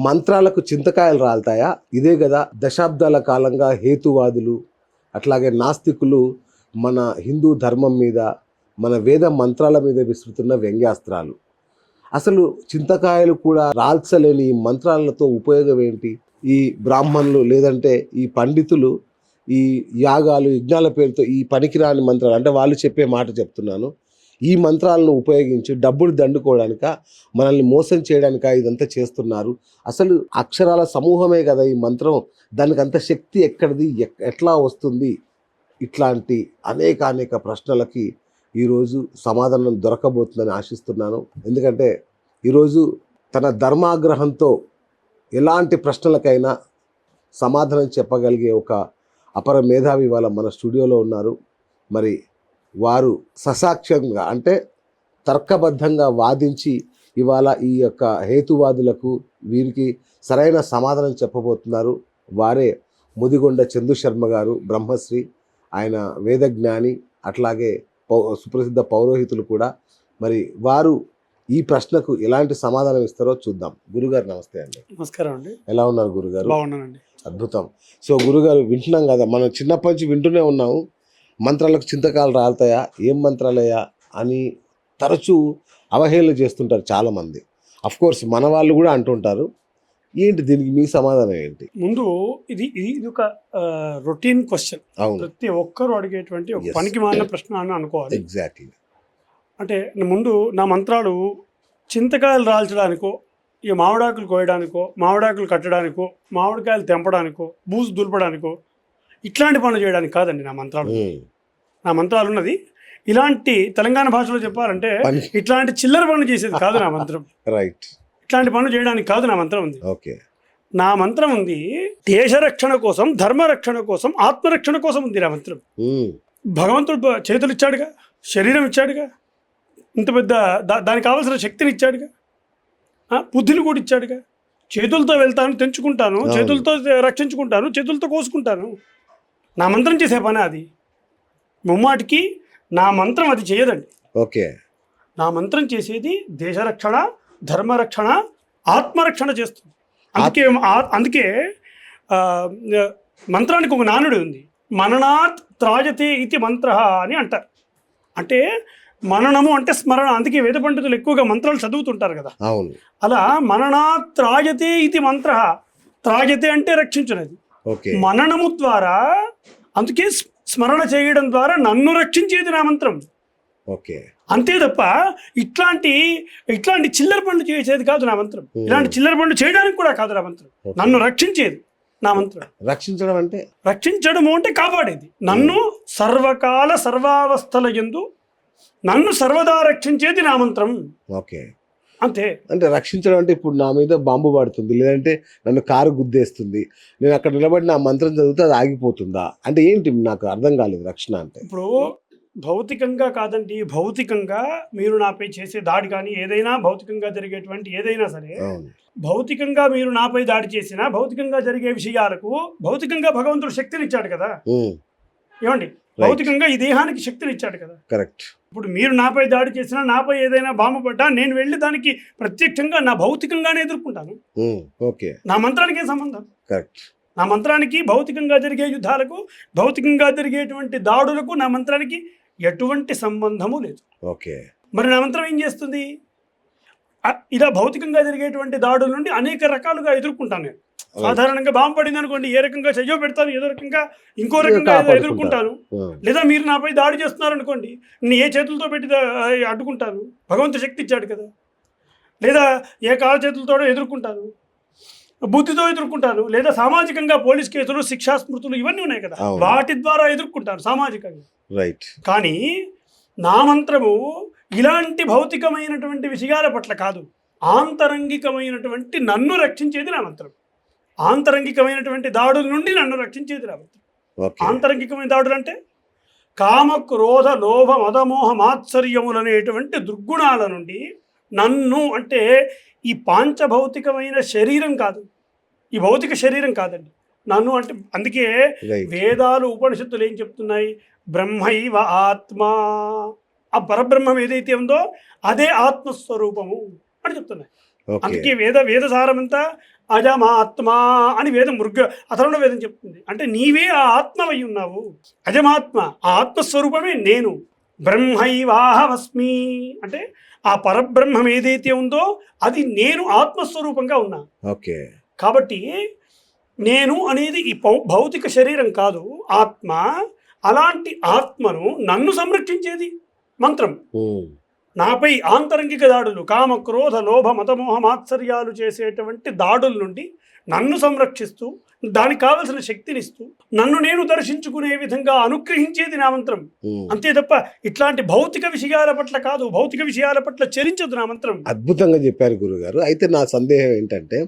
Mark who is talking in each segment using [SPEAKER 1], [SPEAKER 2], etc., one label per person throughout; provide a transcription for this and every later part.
[SPEAKER 1] మంత్రాలకు చింతకాయలు రాలుతాయా? ఇదే కదా దశాబ్దాల కాలంగా హేతువాదులు అట్లాగే నాస్తికులు మన హిందూ ధర్మం మీద, మన వేద మంత్రాల మీద విసురుతున్న వ్యంగ్యాస్త్రాలు. అసలు చింతకాయలు కూడా రాల్చలేని ఈ మంత్రాలతో ఉపయోగం ఏంటి? ఈ బ్రాహ్మణులు లేదంటే ఈ పండితులు ఈ యాగాలు యజ్ఞాల పేరుతో ఈ పనికిరాని మంత్రాలు, అంటే వాళ్ళు చెప్పే మాట చెప్తున్నాను, ఈ మంత్రాలను ఉపయోగించి డబ్బులు దండుకోవడానిక, మనల్ని మోసం చేయడానిక ఇదంతా చేస్తున్నారు. అసలు అక్షరాల సమూహమే కదా ఈ మంత్రం, దానికి అంత శక్తి ఎక్కడిది, ఎట్లా వస్తుంది? ఇట్లాంటి అనేక ప్రశ్నలకి ఈరోజు సమాధానం దొరకబోతుందని ఆశిస్తున్నాను. ఎందుకంటే ఈరోజు తన ధర్మాగ్రహంతో ఎలాంటి ప్రశ్నలకైనా సమాధానం చెప్పగలిగే ఒక అపర మేధావి వాళ్ళ మన స్టూడియోలో ఉన్నారు. మరి వారు ససాక్ష్యంగా అంటే తర్కబద్ధంగా వాదించి ఇవాళ ఈ యొక్క హేతువాదులకు వీరికి సరైన సమాధానం చెప్పబోతున్నారు. వారే ముదిగొండ చందు శర్మ గారు, బ్రహ్మశ్రీ. ఆయన వేదజ్ఞాని, అట్లాగే సుప్రసిద్ధ పౌరోహితులు కూడా. మరి వారు ఈ ప్రశ్నకు ఎలాంటి సమాధానం ఇస్తారో చూద్దాం. గురుగారు నమస్తే అండి.
[SPEAKER 2] నమస్కారం అండి.
[SPEAKER 1] ఎలా ఉన్నారు గురుగారు?
[SPEAKER 2] బాగున్నానండి.
[SPEAKER 1] అద్భుతం. సో గురుగారు, వింటున్నాం కదా, మనం చిన్నప్పటి నుంచి వింటూనే ఉన్నాము, మంత్రాలకు చింతకాలు రాలుతాయా, ఏం మంత్రాలయ్యా అని తరచూ అవహేళన చేస్తుంటారు చాలామంది. అఫ్కోర్స్ మన వాళ్ళు కూడా అంటుంటారు. ఏంటి దీనికి మీ సమాధానం ఏంటి?
[SPEAKER 2] ముందు ఇది ఒక రొటీన్ క్వశ్చన్.
[SPEAKER 1] అవును,
[SPEAKER 2] ప్రతి ఒక్కరు అడిగేటువంటి ఒక పనికి మాలిన ప్రశ్న అని అనుకోవాలి.
[SPEAKER 1] ఎగ్జాక్ట్లీ.
[SPEAKER 2] అంటే ముందు నా మంత్రాలు చింతకాయలు రాల్చడానికో, ఈ మామిడాకులు కోయడానికో, మామిడాకులు కట్టడానికో, మామిడికాయలు తెంపడానికో, బూజు దులపడానికో ఇట్లాంటి పనులు చేయడానికి కాదండి నా మంత్రాలు. నా మంత్రాలు ఉన్నది ఇలాంటి తెలంగాణ భాషలో చెప్పాలంటే ఇట్లాంటి చిల్లర పనులు చేసేది కాదు నా మంత్రం.
[SPEAKER 1] రైట్.
[SPEAKER 2] ఇట్లాంటి పనులు చేయడానికి కాదు నా మంత్రం ఉంది.
[SPEAKER 1] ఓకే.
[SPEAKER 2] నా మంత్రం ఉంది దేశరక్షణ కోసం, ధర్మరక్షణ కోసం, ఆత్మరక్షణ కోసం ఉంది నా మంత్రం. భగవంతుడు చేతులు ఇచ్చాడుగా, శరీరం ఇచ్చాడుగా, ఇంత పెద్ద దానికి కావాల్సిన శక్తిని ఇచ్చాడుగా, బుద్ధిని కూడా ఇచ్చాడుగా. చేతులతో వెళ్తాను, తెంచుకుంటాను, చేతులతో రక్షించుకుంటాను, చేతులతో కోసుకుంటాను. నా మంత్రం చేసే పని అది. ముమ్మాటికి నా మంత్రం అది చేయదండి.
[SPEAKER 1] ఓకే.
[SPEAKER 2] నా మంత్రం చేసేది దేశరక్షణ, ధర్మరక్షణ, ఆత్మరక్షణ చేస్తుంది. అందుకే మంత్రానికి ఒక నానుడి ఉంది, మననాత్ త్రాయతే ఇది మంత్ర అని అంటారు. అంటే మననము అంటే స్మరణ. అందుకే వేద పండితులు ఎక్కువగా మంత్రాలు చదువుతుంటారు కదా.
[SPEAKER 1] అవును.
[SPEAKER 2] అలా మననాత్ త్రాయతే ఇది మంత్ర. త్రాయతే అంటే రక్షించినది. మననము ద్వారా, అందుకే స్మరణ చేయడం ద్వారా నన్ను రక్షించేది నా మంత్రం.
[SPEAKER 1] ఓకే.
[SPEAKER 2] అంతే తప్ప ఇట్లాంటి చిల్లర పనులు చేసేది కాదు నా మంత్రం. ఇలాంటి చిల్లర పనులు చేయడానికి కూడా కాదు నా మంత్రం. నన్ను రక్షించేది నా మంత్రం.
[SPEAKER 1] రక్షించడం అంటే,
[SPEAKER 2] రక్షించడము అంటే కాపాడేది. నన్ను సర్వకాల సర్వావస్థల యందు నన్ను సర్వదా రక్షించేది నా మంత్రం.
[SPEAKER 1] ఓకే.
[SPEAKER 2] అంతే.
[SPEAKER 1] అంటే రక్షించడం అంటే ఇప్పుడు నా మీద బాంబు పడుతుంది, లేదంటే నన్ను కారు గుద్దేస్తుంది, నేను అక్కడ నిలబడి నా మంత్రం చదివితే అది ఆగిపోతుందా అంటే ఏంటి? నాకు అర్థం కాలేదు రక్షణ అంటే.
[SPEAKER 2] ఇప్పుడు భౌతికంగా కాదండి, భౌతికంగా మీరు నాపై చేసే దాడి కానీ ఏదైనా భౌతికంగా జరిగేటువంటి ఏదైనా సరే, భౌతికంగా మీరు నాపై దాడి చేసినా భౌతికంగా జరిగే విషయాలకు భౌతికంగా భగవంతుడు శక్తిని ఇచ్చాడు కదా. ఏమండి? భౌతికంగా ఈ దేహానికి శక్తిని ఇచ్చాడు కదా. కరెక్ట్. ఇప్పుడు మీరు నాపై దాడి చేసినా, నాపై ఏదైనా బాంబు పడ్డా నేను వెళ్ళి దానికి ప్రత్యక్షంగా నా భౌతికంగానే ఎదుర్కొంటాను. ఓకే. నా మంత్రానికి ఏం సంబంధం? కరెక్ట్. నా మంత్రానికి భౌతికంగా జరిగే యుద్ధాలకు, భౌతికంగా జరిగేటువంటి దాడులకు నా మంత్రానికి ఎటువంటి సంబంధము లేదు. ఓకే. మరి నా మంత్రం ఏం చేస్తుంది? ఇలా భౌతికంగా జరిగేటువంటి దాడుల నుండి అనేక రకాలుగా ఎదుర్కొంటాను నేను. సాధారణంగా బాంబు పడింది అనుకోండి, ఏ రకంగా చెయ్యో పెడతాను, ఏదో రకంగా ఇంకో రకంగా ఎదుర్కొంటాను. లేదా మీరు నాపై దాడి చేస్తున్నారు అనుకోండి, నేను ఏ చేతులతో పెట్టి అడ్డుకుంటాను, భగవంతుడు శక్తి ఇచ్చాడు కదా. లేదా ఏ కాళ్ళ చేతులతో ఎదుర్కొంటాను, బుద్ధితో ఎదుర్కొంటాను. లేదా సామాజికంగా పోలీస్ కేసులు, శిక్షా స్మృతులు ఇవన్నీ ఉన్నాయి కదా, వాటి ద్వారా ఎదుర్కొంటాను సామాజికంగా. రైట్. కానీ నా మంత్రము ఇలాంటి భౌతికమైనటువంటి విషయాల పట్ల కాదు, ఆంతరంగికమైనటువంటి నన్ను రక్షించేది నా మంత్రం. ఆంతరంగికమైనటువంటి దాడుల నుండి నన్ను రక్షించేది నా మంత్రం. ఆంతరంగికమైన దాడులు అంటే కామ, క్రోధ, లోభ, మదమోహ, మాత్సర్యములనేటువంటి దుర్గుణాల నుండి నన్ను, అంటే ఈ పాంచభౌతికమైన శరీరం కాదు, ఈ భౌతిక శరీరం కాదండి నన్ను. అంటే అందుకే వేదాలు, ఉపనిషత్తులు ఏం చెప్తున్నాయి? బ్రహ్మైవ ఆత్మ. ఆ పరబ్రహ్మం ఏదైతే ఉందో అదే ఆత్మస్వరూపము అని చెప్తున్నాయి.
[SPEAKER 1] ఓకే.
[SPEAKER 2] అందుకే వేదసారమంతా అజమాత్మా అని వేదం అథర్వణ వేదం చెప్తుంది. అంటే నీవే ఆ ఆత్మవై ఉన్నావు. అజమాత్మ, ఆ ఆత్మస్వరూపమే నేను. బ్రహ్మైవాహమస్మి అంటే ఆ పరబ్రహ్మం ఏదైతే ఉందో అది నేను ఆత్మస్వరూపంగా ఉన్నా.
[SPEAKER 1] ఓకే.
[SPEAKER 2] కాబట్టి నేను అనేది ఈ భౌతిక శరీరం కాదు, ఆత్మ. అలాంటి ఆత్మను నన్ను సంరక్షించేది మంత్రం. నాపై ఆంతరంగిక దాడులు, కామ క్రోధ లోభ మతమోహ మాత్సర్యాలు చేసేటువంటి దాడుల నుండి నన్ను సంరక్షిస్తూ దానికి కావలసిన శక్తినిస్తూ నన్ను నేను దర్శించుకునే విధంగా అనుగ్రహించేది నా మంత్రం. అంతే తప్ప ఇట్లాంటి భౌతిక విషయాల పట్ల కాదు, భౌతిక విషయాల పట్ల చరించదు నా మంత్రం.
[SPEAKER 1] అద్భుతంగా చెప్పారు గురుగారు. అయితే నా సందేహం ఏంటంటే,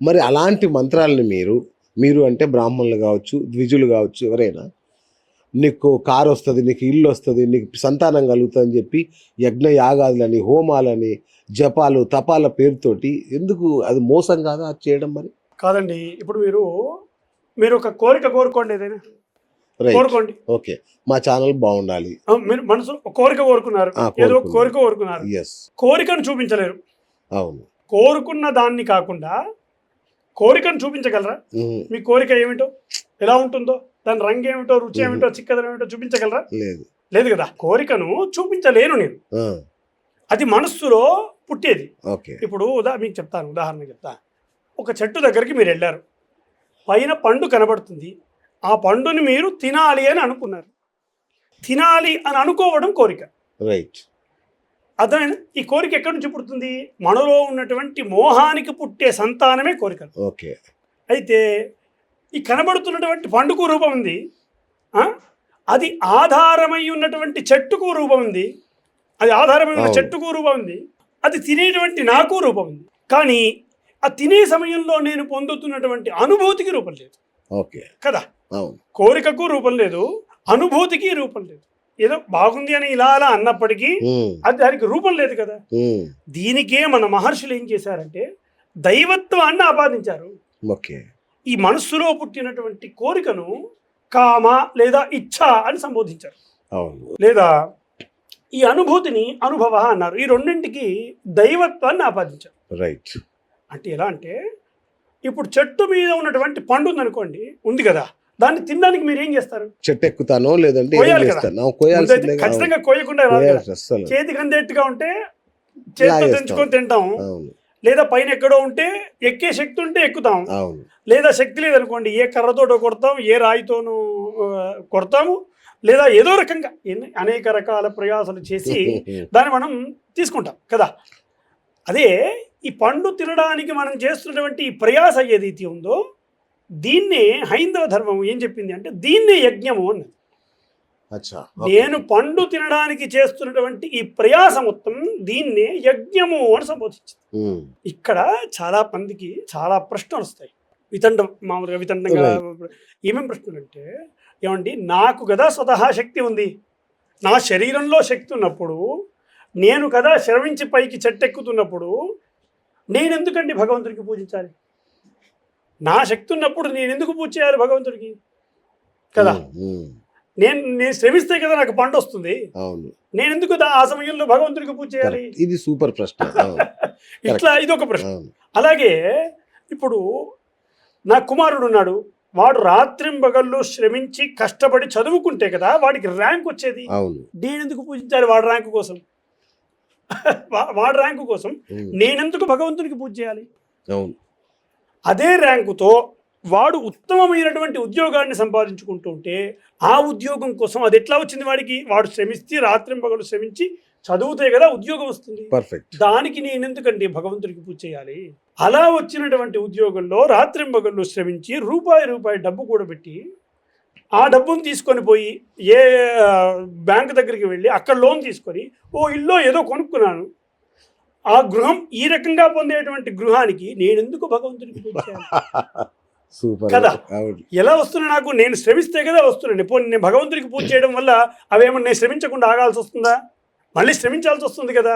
[SPEAKER 1] మరి అలాంటి మంత్రాలని మీరు అంటే బ్రాహ్మణులు కావచ్చు, ద్విజులు కావచ్చు, ఎవరైనా నీకు కారు వస్తుంది, నీకు ఇల్లు వస్తుంది, నీకు సంతానం కలుగుతుంది అని చెప్పి యజ్ఞ యాగాదులని, హోమాలని, జపాలు, తపాల పేరుతోటి ఎందుకు? అది మోసం కాదా అది చేయడం? మరి
[SPEAKER 2] కాదండి. ఇప్పుడు మీరు ఒక కోరిక కోరుకోండి, ఏదైనా కోరుకోండి.
[SPEAKER 1] ఓకే, మా ఛానల్ బాగుండాలి,
[SPEAKER 2] మీరు మనసు కోరిక కోరుకున్నారు, ఏదో కోరిక కోరుకున్నారు, కోరికను చూపించలేరు.
[SPEAKER 1] అవును.
[SPEAKER 2] కోరుకున్న దాన్ని కాకుండా కోరికను చూపించగలరా? మీ కోరిక ఏమిటో, ఎలా ఉంటుందో, దాని రంగు ఏమిటో, రుచి ఏమిటో, చిక్కదనం ఏమిటో చూపించగలరా? లేదు కదా. కోరికను చూపించలేను నేను. అది మనస్సులో పుట్టేది. ఇప్పుడు మీకు చెప్తాను, ఉదాహరణ చెప్తా. ఒక చెట్టు దగ్గరికి మీరు వెళ్ళారు, పైన పండు కనబడుతుంది, ఆ పండుని మీరు తినాలి అని అనుకున్నారు. తినాలి అని అనుకోవడం కోరిక. రైట్. అర్థమైనా? ఈ కోరిక ఎక్కడి నుంచి పుడుతుంది? మనలో ఉన్నటువంటి మోహానికి పుట్టే సంతానమే కోరిక. ఓకే. అయితే ఈ కనబడుతున్నటువంటి పండుకు రూపం ఉంది, అది ఆధారమై ఉన్నటువంటి చెట్టుకు రూపం ఉంది, అది ఆధారమై ఉన్న చెట్టుకు రూపం ఉంది, అది తినేటువంటి నాకు రూపం ఉంది. కానీ ఆ తినే సమయంలో నేను పొందుతున్నటువంటి అనుభూతికి రూపం లేదు. ఓకే కదా. కోరికకు రూపం లేదు, అనుభూతికి రూపం లేదు. ఏదో బాగుంది అని ఇలా అలా అన్నప్పటికీ అది దానికి రూపం లేదు కదా. దీనికే మన మహర్షులు ఏం చేశారంటే దైవత్వాన్ని ఆపాదించారు. ఓకే. ఈ మనస్సులో పుట్టినటువంటి కోరికను కామ లేదా ఇచ్ఛ అని సంబోధించారు, లేదా ఈ అనుభూతిని అనుభవ అన్నారు. ఈ రెండింటికి దైవత్వాన్ని ఆపాదించారు. రైట్. అంటే ఎలా అంటే, ఇప్పుడు చెట్టు మీద ఉన్నటువంటి పండు ఉందనుకోండి, ఉంది కదా, దాన్ని తినడానికి మీరు ఏం చేస్తారు? చెట్టు ఎక్కుతానో లేదంటే ఖచ్చితంగా కోయకుండా చేతికి అందేట్టుగా ఉంటే చేతితో తెంచుకొని తింటాం, లేదా పైన ఎక్కడో ఉంటే ఎక్కే శక్తి ఉంటే ఎక్కుతాం, లేదా శక్తి లేదనుకోండి ఏ కర్రతోటో కొడతాం, ఏ రాయితోనూ కొడతాము, లేదా ఏదో రకంగా అనేక రకాల ప్రయాసాలు చేసి దాన్ని మనం తీసుకుంటాం కదా. అదే ఈ పండు తినడానికి మనం చేస్తున్నటువంటి ఈ ప్రయాస ఏదైతే ఉందో దీన్నే హైందవ ధర్మం ఏం చెప్పింది అంటే దీన్నే యజ్ఞము అన్నది. నేను పండు తినడానికి చేస్తున్నటువంటి ఈ ప్రయాస మొత్తం దీన్నే యజ్ఞము అని సంబోధించింది. ఇక్కడ చాలా మందికి చాలా ప్రశ్నలు వస్తాయి, మామూలుగా వితండంగా. ఏమేమి ప్రశ్నలు అంటే, ఏమండి నాకు కదా స్వతహా శక్తి ఉంది, నా శరీరంలో శక్తి ఉన్నప్పుడు, నేను కదా శ్రవించి పైకి చెట్టెక్కుతున్నప్పుడు నేను ఎందుకండి భగవంతుడికి పూజించాలి? నా శక్తి ఉన్నప్పుడు నేను ఎందుకు పూజ చేయాలి భగవంతుడికి కదా? నేను శ్రమిస్తే కదా నాకు పంట వస్తుంది, నేను ఎందుకు ఆ సమయంలో భగవంతుడికి పూజ చేయాలి? ఇది సూపర్ ప్రశ్న. ఇట్లా ఇదొక ప్రశ్న. అలాగే ఇప్పుడు నా కుమారుడు ఉన్నాడు, వాడు రాత్రింబగళ్ళు శ్రమించి కష్టపడి చదువుకుంటే కదా వాడికి ర్యాంక్ వచ్చేది. నేనెందుకు పూజించాలి వాడి ర్యాంకు కోసం? వాడి ర్యాంకు కోసం నేనెందుకు భగవంతునికి పూజ చేయాలి? అదే ర్యాంకుతో వాడు ఉత్తమమైనటువంటి ఉద్యోగాన్ని సంపాదించుకుంటుంటే ఆ ఉద్యోగం కోసం అది ఎట్లా వచ్చింది వాడికి? వాడు శ్రమిస్తే రాత్రింబగళ్ళు శ్రమించి చదివితే కదా ఉద్యోగం వస్తుంది. పర్ఫెక్ట్. దానికి నేను ఎందుకండి భగవంతుడికి పూజ చేయాలి? అలా వచ్చినటువంటి ఉద్యోగంలో రాత్రింబగళ్ళు శ్రమించి రూపాయి డబ్బు కూడబెట్టి ఆ డబ్బును తీసుకొని పోయి ఏ బ్యాంక్ దగ్గరికి వెళ్ళి అక్కడ లోన్ తీసుకొని ఇల్లు ఏదో కొనుక్కున్నాను, ఆ గృహం ఈ రకంగా పొందేటువంటి గృహానికి నేనెందుకు భగవంతుడికి పూజ చేయాలి? కదా. ఎలా వస్తున్నా నాకు? నేను శ్రమిస్తే కదా వస్తున్నాను. ఇప్పుడు నేను భగవంతుడికి పూజ చేయడం వల్ల అవేమన్నా నేను శ్రమించకుండా ఆగాల్సి వస్తుందా? మళ్ళీ శ్రమించాల్సి వస్తుంది కదా.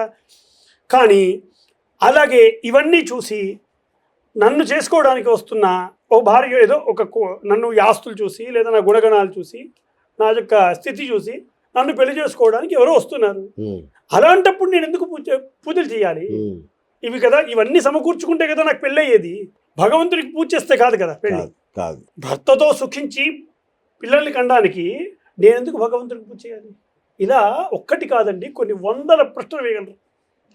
[SPEAKER 2] కానీ అలాగే ఇవన్నీ చూసి నన్ను చేసుకోవడానికి వస్తున్న ఓ భార్య ఏదో నన్ను ఆస్తులు చూసి లేదా నా గుణగణాలు చూసి నా యొక్క స్థితి చూసి నన్ను పెళ్లి చేసుకోవడానికి ఎవరో వస్తున్నారు. అలాంటప్పుడు నేను ఎందుకు పూజలు చేయాలి? ఇవి కదా, ఇవన్నీ సమకూర్చుకుంటే కదా నాకు పెళ్ళి అయ్యేది. భగవంతుడికి పూజ చేస్తే కాదు కదా పెళ్ళి.
[SPEAKER 1] కాదు.
[SPEAKER 2] భర్తతో సుఖించి పిల్లల్ని కనడానికి నేను ఎందుకు భగవంతుడికి పూజ చేయాలి? ఇలా ఒక్కటి కాదండి, కొన్ని వందల ప్రశ్నలు వేయగలరు.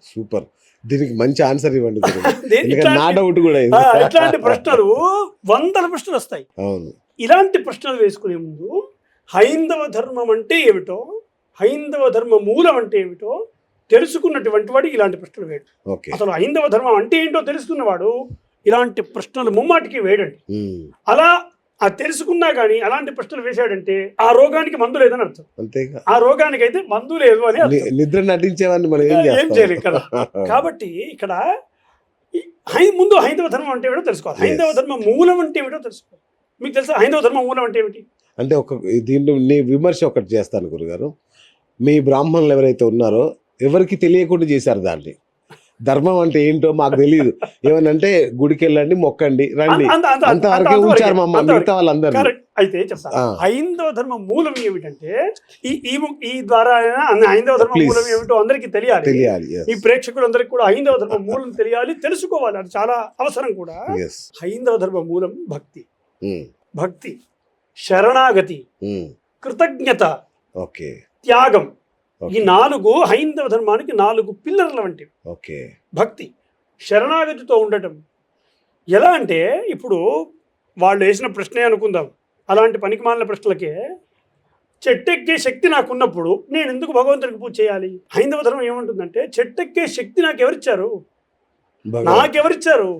[SPEAKER 1] సూపర్, దీనికి మంచి ఆన్సర్ ఇవ్వండి.
[SPEAKER 2] ఇట్లాంటి-
[SPEAKER 1] నా డౌట్ కూడా
[SPEAKER 2] ఇట్లాంటి ప్రశ్నలు వందల ప్రశ్నలు వస్తాయి.
[SPEAKER 1] అవును.
[SPEAKER 2] ఇలాంటి ప్రశ్నలు వేసుకునే ముందు హైందవ ధర్మం అంటే ఏమిటో, హైందవ ధర్మ మూలం అంటే ఏమిటో తెలుసుకున్నటువంటి వాడు ఇలాంటి ప్రశ్నలు వేయడు.
[SPEAKER 1] ఓకే.
[SPEAKER 2] అసలు హైందవ ధర్మం అంటే ఏంటో తెలుసుకున్నవాడు ఇలాంటి ప్రశ్నలు ముమ్మాటికి వేయడండి.
[SPEAKER 1] ఉమ్.
[SPEAKER 2] అలా ఆ తెలుసుకున్నా కానీ అలాంటి ప్రశ్నలు వేశాడంటే ఆ రోగానికి మందు లేదని అర్థం.
[SPEAKER 1] అంతేగా,
[SPEAKER 2] ఆ రోగానికి అయితే మందు లేదు అని అర్థం.
[SPEAKER 1] నిద్ర నటించేవాడిని మనం
[SPEAKER 2] ఏం
[SPEAKER 1] ఏం
[SPEAKER 2] చేయలేం కదా. కాబట్టి ఇక్కడ ముందు హైందవ ధర్మం అంటే ఏమిటో తెలుసుకోవాలి. హైందవ ధర్మ మూలం అంటే ఏమిటో తెలుసుకోవాలి. మీకు తెలుసా హైందవ ధర్మ మూలం అంటే ఏమిటి?
[SPEAKER 1] అంటే దీన్ని నీ విమర్శ ఒకటి చేస్తాను గురుగారు. మీ బ్రాహ్మణులు ఎవరైతే ఉన్నారో ఎవరికి తెలియకుండా చేశారు దాన్ని. ధర్మం అంటే ఏంటో మాకు తెలియదు. ఏమనంటే గుడికి వెళ్ళండి, మొక్కండి, రండి, అంతవరకే ఉంచారు మమ్మ, మిగతా వాళ్ళందరూ.
[SPEAKER 2] అయితే చెప్తా, హైందవ ధర్మ మూలం ఏమిటంటే ఈ ద్వారా హైందవ ధర్మ మూలం ఏమిటో అందరికీ తెలియాలి. ఈ ప్రేక్షకులందరికీ కూడా హైందవ ధర్మ మూలం తెలియాలి, తెలుసుకోవాలి. అది చాలా అవసరం కూడా. హైందవ ధర్మ మూలం భక్తి, భక్తి, శరణాగతి, కృతజ్ఞత, త్యాగం. ఈ 4 హైందవ ధర్మానికి 4 పిల్లర్ల వంటివి. భక్తి, శరణాగతితో ఉండటం. ఎలా అంటే ఇప్పుడు వాళ్ళు వేసిన ప్రశ్నే అనుకుందాం, అలాంటి పనికిమాలిన ప్రశ్నలకే చెట్టెక్కే శక్తి నాకున్నప్పుడు నేను ఎందుకు భగవంతుడికి పూజ చేయాలి? హైందవ ధర్మం ఏమంటుందంటే చెట్టెక్కే శక్తి నాకు ఎవరిచ్చారు? నాకెవరిచ్చారు?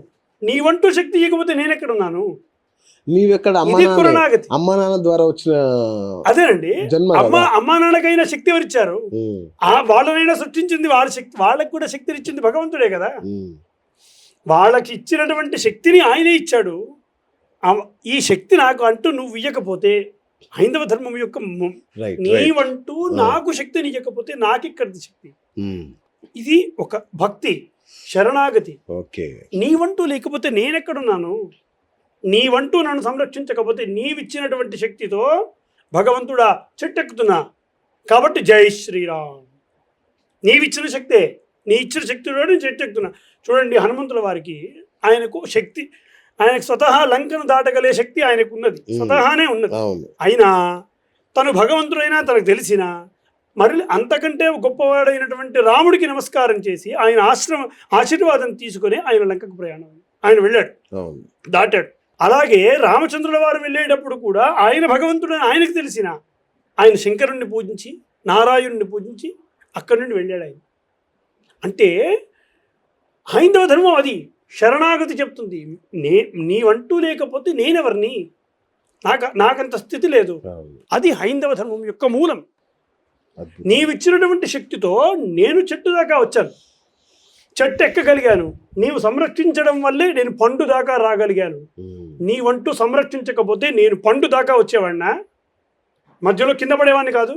[SPEAKER 2] నీవంటూ శక్తి ఇవ్వకపోతే నేను ఎక్కడున్నాను?
[SPEAKER 1] నీవెక్కడ? అమ్మా నాన్న ద్వారా వచ్చిన
[SPEAKER 2] అదేనండి. అమ్మా నాన్నకైనా శక్తి ఎవరిచ్చారు? వాళ్ళనైనా సృష్టించింది వాళ్ళ శక్తి, వాళ్ళకి కూడా శక్తిని ఇచ్చింది భగవంతుడే కదా. వాళ్ళకి ఇచ్చినటువంటి శక్తిని ఆయనే ఇచ్చాడు. ఈ శక్తి నాకు అంటూ నువ్వు ఇయ్యకపోతే, హైందవ ధర్మం యొక్క నీవంటూ నాకు శక్తిని ఇవ్వకపోతే నాకిక్కడిది శక్తి. ఇది ఒక భక్తి, శరణాగతి. నీవంటూ లేకపోతే నేనెక్కడున్నాను? నీవంటూ నన్ను సంరక్షించకపోతే నీవిచ్చినటువంటి శక్తితో భగవంతుడా చెట్టెక్కుతున్నా, కాబట్టి జై శ్రీరామ్. నీవిచ్చిన శక్తే, నీ ఇచ్చిన శక్తితో నేను చెట్టెక్కుతున్నా. చూడండి, హనుమంతుల వారికి ఆయనకు శక్తి, ఆయనకు స్వతహా లంకను దాటగలే శక్తి ఆయనకు ఉన్నది, స్వతహానే ఉన్నది. అయినా తను భగవంతుడైనా తనకు తెలిసిన మరి అంతకంటే గొప్పవాడైనటువంటి రాముడికి నమస్కారం చేసి ఆయన ఆశీర్వాదం తీసుకొని ఆయన లంకకు ప్రయాణం ఆయన వెళ్ళాడు, దాటాడు. అలాగే రామచంద్రుల వారు వెళ్ళేటప్పుడు కూడా ఆయన భగవంతుడని ఆయనకు తెలిసిన ఆయన శంకరుణ్ణి పూజించి నారాయణుడిని పూజించి అక్కడి నుండి వెళ్ళాడు ఆయన. అంటే హైందవ ధర్మం అది శరణాగతి చెప్తుంది. నీవంటూ లేకపోతే నేనెవరిని? నాకంత స్థితి లేదు. అది హైందవ ధర్మం యొక్క మూలం. నీవిచ్చినటువంటి శక్తితో నేను చెట్టు దాకా వచ్చాను, చెట్టు ఎక్కగలిగాను. నీవు సంరక్షించడం వల్లే నేను పండు దాకా రాగలిగాను. నీవంటూ సంరక్షించకపోతే నేను పండు దాకా వచ్చేవాడినా? మధ్యలో కింద పడేవాడిని కాదు.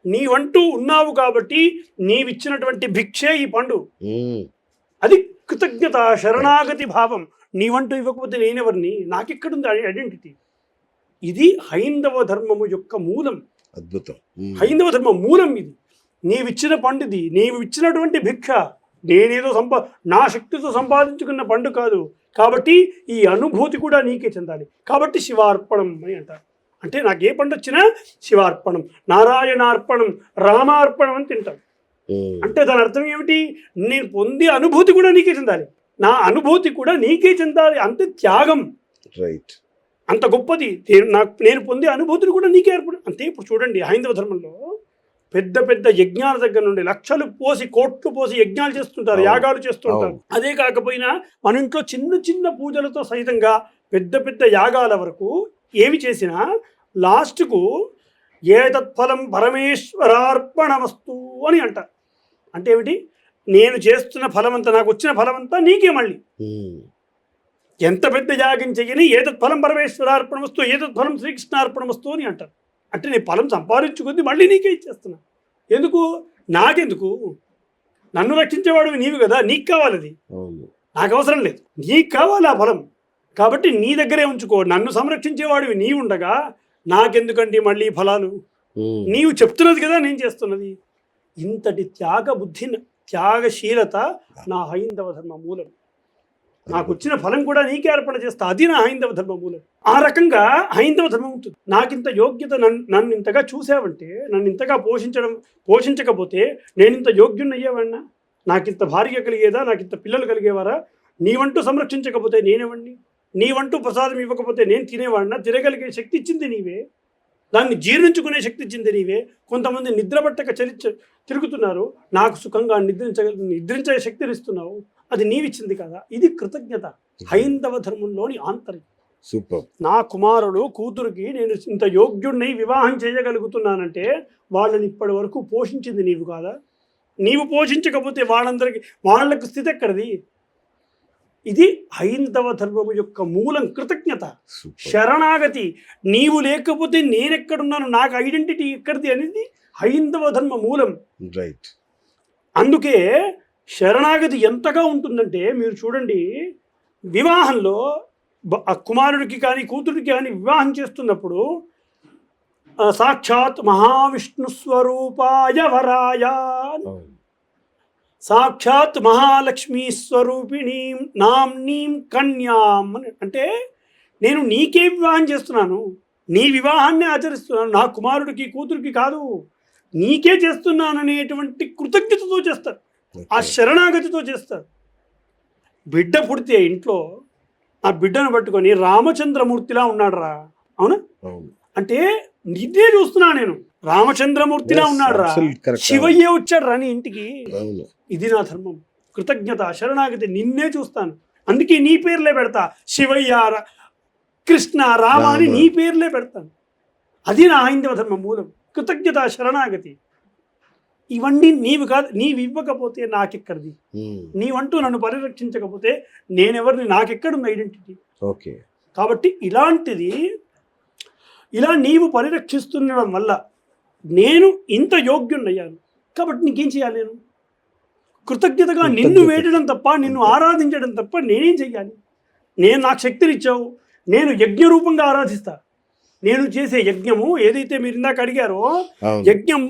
[SPEAKER 2] నీవంటూ ఉన్నావు కాబట్టి నీవిచ్చినటువంటి భిక్షే ఈ పండు. అది కృతజ్ఞత, శరణాగతి భావం. నీవంటూ ఇవ్వకపోతే నేనెవరిని? నాకెక్కడుంది ఐడెంటిటీ? ఇది హైందవ ధర్మము యొక్క మూలం.
[SPEAKER 1] అద్భుతం.
[SPEAKER 2] హైందవ ధర్మ మూలం ఇది. నీవిచ్చిన పండుది, నీవు ఇచ్చినటువంటి భిక్ష. నేనేదో నా శక్తితో సంపాదించుకున్న పండు కాదు. కాబట్టి ఈ అనుభూతి కూడా నీకే చెందాలి. కాబట్టి శివార్పణం అని అంటారు. అంటే నాకు ఏ పండు వచ్చినా శివార్పణం, నారాయణార్పణం, రామార్పణం అని తింటాను. అంటే దాని అర్థం ఏమిటి? నేను పొందే అనుభూతి కూడా నీకే చెందాలి, నా అనుభూతి కూడా నీకే చెందాలి. అంతే త్యాగం, అంత గొప్పది. నేను పొందే అనుభూతిని కూడా నీకే ఏర్పడి అంతే. ఇప్పుడు చూడండి, హైందవ ధర్మంలో పెద్ద పెద్ద యజ్ఞాల దగ్గర నుండి లక్షలు పోసి కోట్లు పోసి యజ్ఞాలు చేస్తుంటారు, యాగాలు చేస్తుంటారు. అదే కాకపోయినా మన ఇంట్లో చిన్న చిన్న పూజలతో సహితంగా పెద్ద పెద్ద యాగాల వరకు ఏమి చేసినా లాస్ట్కు ఏతత్ఫలం పరమేశ్వరార్పణమస్తు అని అంటారు. అంటే ఏమిటి? నేను చేస్తున్న ఫలమంతా, నాకు వచ్చిన ఫలమంతా నీకే. మళ్ళీ ఎంత పెద్ద యాగం చెయ్యని ఏతత్ఫలం పరమేశ్వరార్పణమస్తు, ఏతత్ఫలం శ్రీకృష్ణార్పణమస్తు అని అంటారు. అంటే నేను ఫలం సంపాదించుకుంది మళ్ళీ నీకే ఇచ్చేస్తున్నా. ఎందుకు? నాకెందుకు? నన్ను రక్షించేవాడు నీవు కదా, నీకు కావాలి. అది నాకు అవసరం లేదు, నీకు కావాలి ఆ ఫలం. కాబట్టి నీ దగ్గరే ఉంచుకో. నన్ను సంరక్షించేవాడివి నీవు ఉండగా నాకెందుకండి మళ్ళీ ఫలాలు? నీవు చెప్తున్నది కదా నేను చేస్తున్నది. ఇంతటి త్యాగ బుద్ధి త్యాగశీలత నా హైందవ ధర్మ మూలం. నాకు వచ్చిన ఫలం కూడా నీకే అర్పణ చేస్తా, అది నా హైందవ ధర్మ మూలం. ఆ రకంగా హైందవ ధర్మం ఉంటుంది. నాకింత యోగ్యత, నన్ను ఇంతగా చూసావంటే, నన్ను ఇంతగా పోషించకపోతే నేను ఇంత యోగ్యున్నయ్యేవాడినా? నాకింత భార్య కలిగేదా? నాకింత పిల్లలు కలిగేవారా? నీవంటూ సంరక్షించకపోతే నేనేవాడిని? నీవంటూ ప్రసాదం ఇవ్వకపోతే నేను తినేవాడినా? తినగలిగే శక్తి ఇచ్చింది నీవే, దాన్ని జీర్ణించుకునే శక్తి ఇచ్చింది నీవే. కొంతమంది నిద్రపట్టక తిరుగుతున్నారు, నాకు సుఖంగా నిద్రించే శక్తిని ఇస్తున్నావు, అది నీవిచ్చింది కదా. ఇది కృతజ్ఞత, హైందవ ధర్మంలోని ఆంతర్యం.
[SPEAKER 1] సూపర్.
[SPEAKER 2] నా కుమారుడు కూతురికి నేను ఇంత యోగ్యుడిని వివాహం చేయగలుగుతున్నానంటే వాళ్ళని ఇప్పటి వరకు పోషించింది నీవు కాదా? నీవు పోషించకపోతే వాళ్ళకు స్థితి ఎక్కడిది? ఇది హైందవ ధర్మము యొక్క మూలం, కృతజ్ఞత, శరణాగతి. నీవు లేకపోతే నేనెక్కడున్నాను, నాకు ఐడెంటిటీ ఎక్కడిది అనేది హైందవ ధర్మ మూలం.
[SPEAKER 1] రైట్.
[SPEAKER 2] అందుకే శరణాగతి ఎంతగా ఉంటుందంటే, మీరు చూడండి, వివాహంలో కుమారుడికి కానీ కూతురికి కానీ వివాహం చేస్తున్నప్పుడు సాక్షాత్ మహావిష్ణు స్వరూపాయ వరాయ, సాక్షాత్ మహాలక్ష్మీ స్వరూపిణీం నామ్నీం కన్యాం అని. అంటే నేను నీకే వివాహం చేస్తున్నాను, నీ వివాహాన్ని ఆచరిస్తున్నాను, నా కుమారుడికి కూతురికి కాదు, నీకే చేస్తున్నాను అనేటువంటి కృతజ్ఞతతో చేస్తారు, ఆ శరణాగతితో చేస్తారు. బిడ్డ పుడితే ఇంట్లో ఆ బిడ్డను పట్టుకొని రామచంద్రమూర్తిలా ఉన్నాడు రా, అవునా? అంటే నిద్రే చూస్తున్నా నేను, రామచంద్రమూర్తిలా ఉన్నాడు రా, శివయ్యే వచ్చాడు రా నీ ఇంటికి. ఇది నా ధర్మం, కృతజ్ఞత, శరణాగతి. నిన్నే చూస్తాను, అందుకే నీ పేర్లే పెడతా, శివయ్య, కృష్ణ, రామ అని నీ పేర్లే పెడతాను. అది నా హైందవ ధర్మ మూలం, కృతజ్ఞత, శరణాగతి. ఇవన్నీ నీవు కాదు, నీవు ఇవ్వకపోతే నాకెక్కడిది? నీవంటూ నన్ను పరిరక్షించకపోతే నేనెవరిని, నాకెక్కడుంది ఐడెంటిటీ?
[SPEAKER 1] ఓకే.
[SPEAKER 2] కాబట్టి ఇలాంటిది, ఇలా నీవు పరిరక్షిస్తుండడం వల్ల నేను ఇంత యోగ్యున్నయ్యాను. కాబట్టి నీకేం చేయాలి? నేను కృతజ్ఞతగా నిన్ను వేడడం తప్ప, నిన్ను ఆరాధించడం తప్ప నేనేం చెయ్యాలి? నాకు శక్తినిచ్చావు, నేను యజ్ఞ రూపంగా ఆరాధిస్తా. నేను చేసే యజ్ఞము ఏదైతే మీరు ఇందాక అడిగారో, యజ్ఞం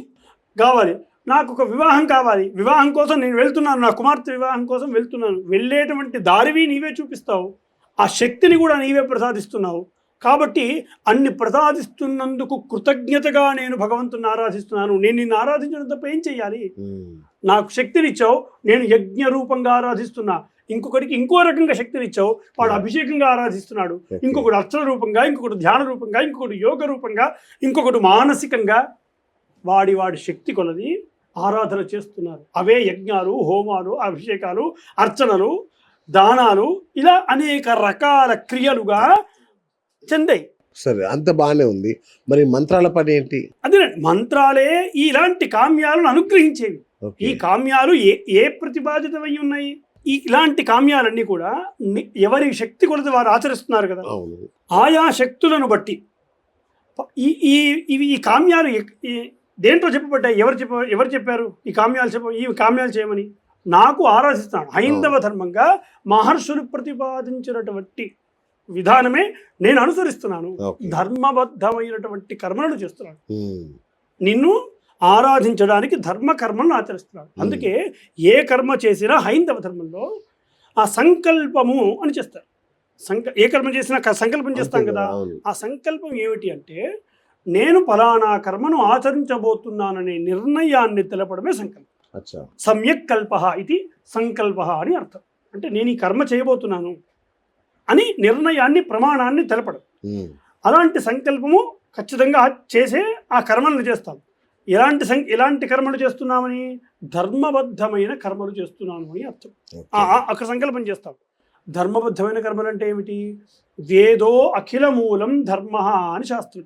[SPEAKER 2] కావాలి, నాకు ఒక వివాహం కావాలి, వివాహం కోసం నేను వెళ్తున్నాను, నా కుమార్తె వివాహం కోసం వెళ్తున్నాను. వెళ్ళేటువంటి దారివి నీవే చూపిస్తావు, ఆ శక్తిని కూడా నీవే ప్రసాదిస్తున్నావు. కాబట్టి అన్ని ప్రసాదిస్తున్నందుకు కృతజ్ఞతగా నేను భగవంతుని ఆరాధిస్తున్నాను. నేను నిన్ను ఆరాధించడం తప్ప ఏం చెయ్యాలి? నాకు శక్తినిచ్చావు, నేను యజ్ఞ రూపంగా ఆరాధిస్తున్నా. ఇంకొకరికి ఇంకో రకంగా శక్తినిచ్చావు, వాడు అభిషేకంగా ఆరాధిస్తున్నాడు. ఇంకొకటి అర్చన రూపంగా, ఇంకొకటి ధ్యాన రూపంగా, ఇంకొకటి యోగ రూపంగా, ఇంకొకటి మానసికంగా, వాడి శక్తి కొలది ఆరాధన చేస్తున్నారు. అవే యజ్ఞాలు, హోమాలు, అభిషేకాలు, అర్చనలు, దానాలు, ఇలా అనేక రకాల క్రియలుగా చెందాయి.
[SPEAKER 1] సరే, అంత బాగానే ఉంది. మరి మంత్రాల పని ఏంటి?
[SPEAKER 2] అదే, మంత్రాలే ఇలాంటి కామ్యాలను అనుగ్రహించేవి. ఈ కామ్యాలు ఏ ప్రతిపాదితమై ఉన్నాయి? ఇలాంటి కామ్యాలన్నీ కూడా ఎవరి శక్తి కొలది వారు ఆచరిస్తున్నారు కదా. ఆయా శక్తులను బట్టి ఈ కామ్యాలు దేంట్లో చెప్పబడ్డాయి? ఎవరు చెప్పారు ఈ కామ్యాలు చేయమని? నాకు ఆరాధిస్తాను. హైందవ ధర్మంగా మహర్షులు ప్రతిపాదించినటువంటి విధానమే నేను అనుసరిస్తున్నాను. ధర్మబద్ధమైనటువంటి కర్మలను చేస్తున్నాను. నిన్ను ఆరాధించడానికి ధర్మ కర్మలను ఆచరిస్తున్నాను. అందుకే ఏ కర్మ చేసినా హైందవ ధర్మంలో ఆ సంకల్పము అని చేస్తారు. ఏ కర్మ చేసినా సంకల్పం చేస్తాం కదా. ఆ సంకల్పం ఏమిటి అంటే, నేను ఫలానా కర్మను ఆచరించబోతున్నాననే నిర్ణయాన్ని తెలపడమే సంకల్పం. సమ్యక్ కల్ప ఇది సంకల్ప అని అర్థం. అంటే నేను ఈ కర్మ చేయబోతున్నాను అని నిర్ణయాన్ని, ప్రమాణాన్ని తెలపడం. అలాంటి సంకల్పము ఖచ్చితంగా చేసే ఆ కర్మలను చేస్తాం. ఎలాంటి కర్మలు చేస్తున్నామని? ధర్మబద్ధమైన కర్మలు చేస్తున్నాను అని అర్థం. ఒక సంకల్పం చేస్తాం. ధర్మబద్ధమైన కర్మలు అంటే ఏమిటి? వేదో అఖిల మూలం ధర్మ అని శాస్త్రం.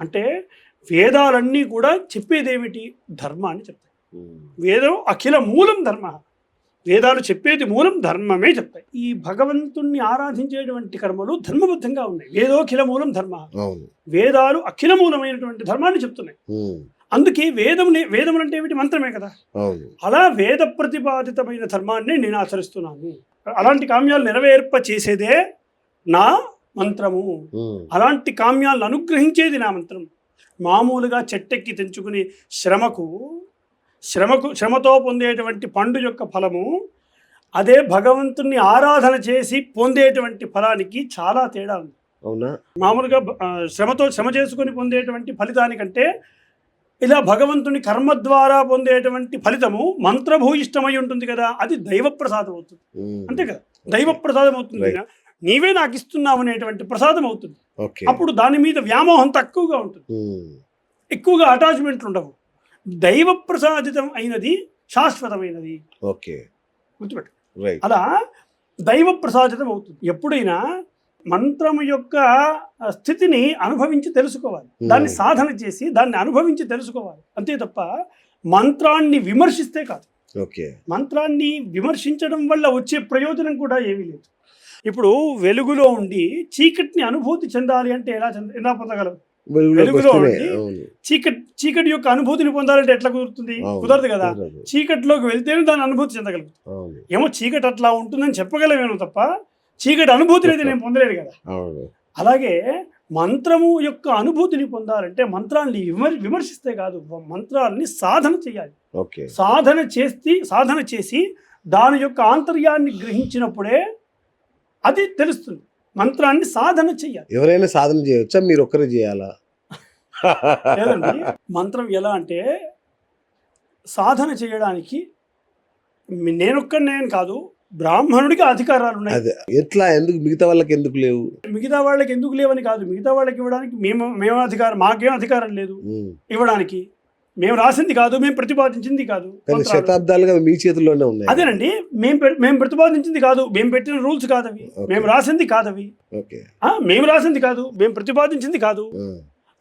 [SPEAKER 2] అంటే వేదాలన్నీ కూడా చెప్పేదేమిటి? ధర్మ అని చెప్తాయి. వేదో అఖిల మూలం ధర్మ. వేదాలు చెప్పేది మూలం ధర్మమే చెప్తాయి. ఈ భగవంతుణ్ణి ఆరాధించేటువంటి కర్మలు ధర్మబద్ధంగా ఉన్నాయి. వేదోఖిల మూలం ధర్మ. వేదాలు అఖిల మూలమైనటువంటి ధర్మాన్ని చెప్తున్నాయి. అందుకే వేదం అంటే ఏమిటి? మంత్రమే కదా. అలా వేద ప్రతిపాదితమైన ధర్మాన్ని నేను ఆచరిస్తున్నాను. అలాంటి కామ్యాలు నెరవేర్ప చేసేదే నా మంత్రము. అలాంటి కామ్యాలను అనుగ్రహించేది నా మంత్రం. మామూలుగా చెట్టెక్కి తెంచుకునే శ్రమకు శ్రమతో పొందేటువంటి పండు యొక్క ఫలము అదే భగవంతుణ్ణి ఆరాధన చేసి పొందేటువంటి ఫలానికి చాలా తేడా ఉంది.
[SPEAKER 1] అవునా?
[SPEAKER 2] మామూలుగా శ్రమ చేసుకొని పొందేటువంటి ఫలితానికంటే ఇలా భగవంతుని కర్మ ద్వారా పొందేటువంటి ఫలితము మంత్రభూయిష్టమై ఉంటుంది కదా, అది దైవ ప్రసాదం అవుతుంది. అంతే కదా, దైవ ప్రసాదం అవుతుంది. నీవే నాకు ఇస్తున్నావు అనేటువంటి ప్రసాదం అవుతుంది. అప్పుడు దాని మీద వ్యామోహం తక్కువగా ఉంటుంది, ఎక్కువగా అటాచ్మెంట్లు ఉండవు. దైవ ప్రసాదితం అయినది శాశ్వతమైనది. గుర్తుపెట్టు, అలా దైవ ప్రసాదితం అవుతుంది. ఎప్పుడైనా మంత్రము యొక్క స్థితిని అనుభవించి తెలుసుకోవాలి, దాన్ని సాధన చేసి దాన్ని అనుభవించి తెలుసుకోవాలి. అంతే తప్ప మంత్రాన్ని విమర్శిస్తే కాదు. మంత్రాన్ని విమర్శించడం వల్ల వచ్చే ప్రయోజనం కూడా ఏమీ లేదు. ఇప్పుడు వెలుగులో ఉండి చీకటిని అనుభూతి చెందాలి అంటే ఎలా పొందగలవు? వెలుగులో ఉండి చీకటి యొక్క అనుభూతిని పొందాలంటే ఎట్లా కుదురుతుంది? కుదరదు కదా. చీకటిలోకి వెళ్తేనే దాని అనుభూతి చెందగలుగుతాం. ఏమో చీకటి అట్లా ఉంటుందని చెప్పగలమేమో తప్ప చీకటి అనుభూతిని అయితే నేను పొందలేను కదా. అలాగే మంత్రము యొక్క అనుభూతిని పొందాలంటే మంత్రాన్ని విమర్శిస్తే కాదు, మంత్రాన్ని సాధన చేయాలి. సాధన చేసి దాని యొక్క ఆంతర్యాన్ని గ్రహించినప్పుడే అది తెలుస్తుంది. మంత్రాన్ని సాధన చెయ్యాలి. ఎవరైనా సాధన చేయవచ్చా, మీరు ఒక్కరే చేయాలా? లేదండి, మంత్రం ఎలా అంటే సాధన చేయడానికి నేనొక్కనే కాదు, బ్రాహ్మణుడికి అధికారాలు ఉన్నాయి. ఎట్లా? ఎందుకు మిగతా వాళ్ళకి ఎందుకు లేవు? మిగతా వాళ్ళకి ఎందుకు లేవని కాదు, మిగతా వాళ్ళకి ఇవ్వడానికి మేము అధికారం, మాకేం అధికారం లేదు ఇవ్వడానికి. మేము రాసింది కాదు, మేము ప్రతిపాదించింది కాదు, శతాబ్దాలుగా మీ చేతుల్లోనే ఉన్నాయి. అదేనండి, మేము ప్రతిపాదించింది కాదు, మేము పెట్టిన రూల్స్ కాదవి, మేము రాసింది కాదవి, మేము రాసింది కాదు, మేము ప్రతిపాదించింది కాదు,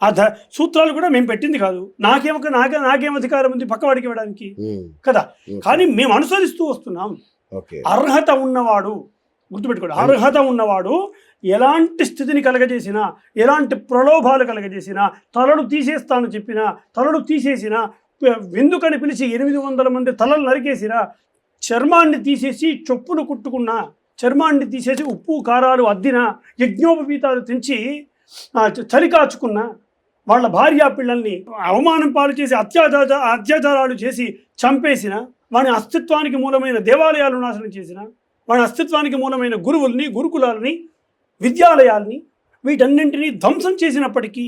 [SPEAKER 2] ఆ సూత్రాలు కూడా మేము పెట్టింది కాదు. నాకేం అధికారం ఉంది పక్కవాడికి ఇవ్వడానికి కదా. కానీ మేము అనుసరిస్తూ వస్తున్నాం. అర్హత ఉన్నవాడు, గుర్తుపెట్టుకోండి, అర్హత ఉన్నవాడు ఎలాంటి స్థితిని కలగజేసినా, ఎలాంటి ప్రలోభాలు కలగజేసినా, తలలు తీసేస్తాను చెప్పినా, తలలు తీసేసినా, విందుకని పిలిచి 800 మంది తలలు నరికేసినా, చర్మాన్ని తీసేసి చొప్పులు కుట్టుకున్నా, చర్మాన్ని తీసేసి ఉప్పు కారాలు అద్దిన, యజ్ఞోపవీతాలు తెంచి చలి కాచుకున్నా, వాళ్ళ భార్యా పిల్లల్ని అవమానం పాలు చేసి అత్యాచారాలు చేసి చంపేసిన, వాని అస్తిత్వానికి మూలమైన దేవాలయాలు నాశనం చేసిన, వాని అస్తిత్వానికి మూలమైన గురువుల్ని, గురుకులాలని, విద్యాలయాల్ని, వీటన్నింటినీ ధ్వంసం చేసినప్పటికీ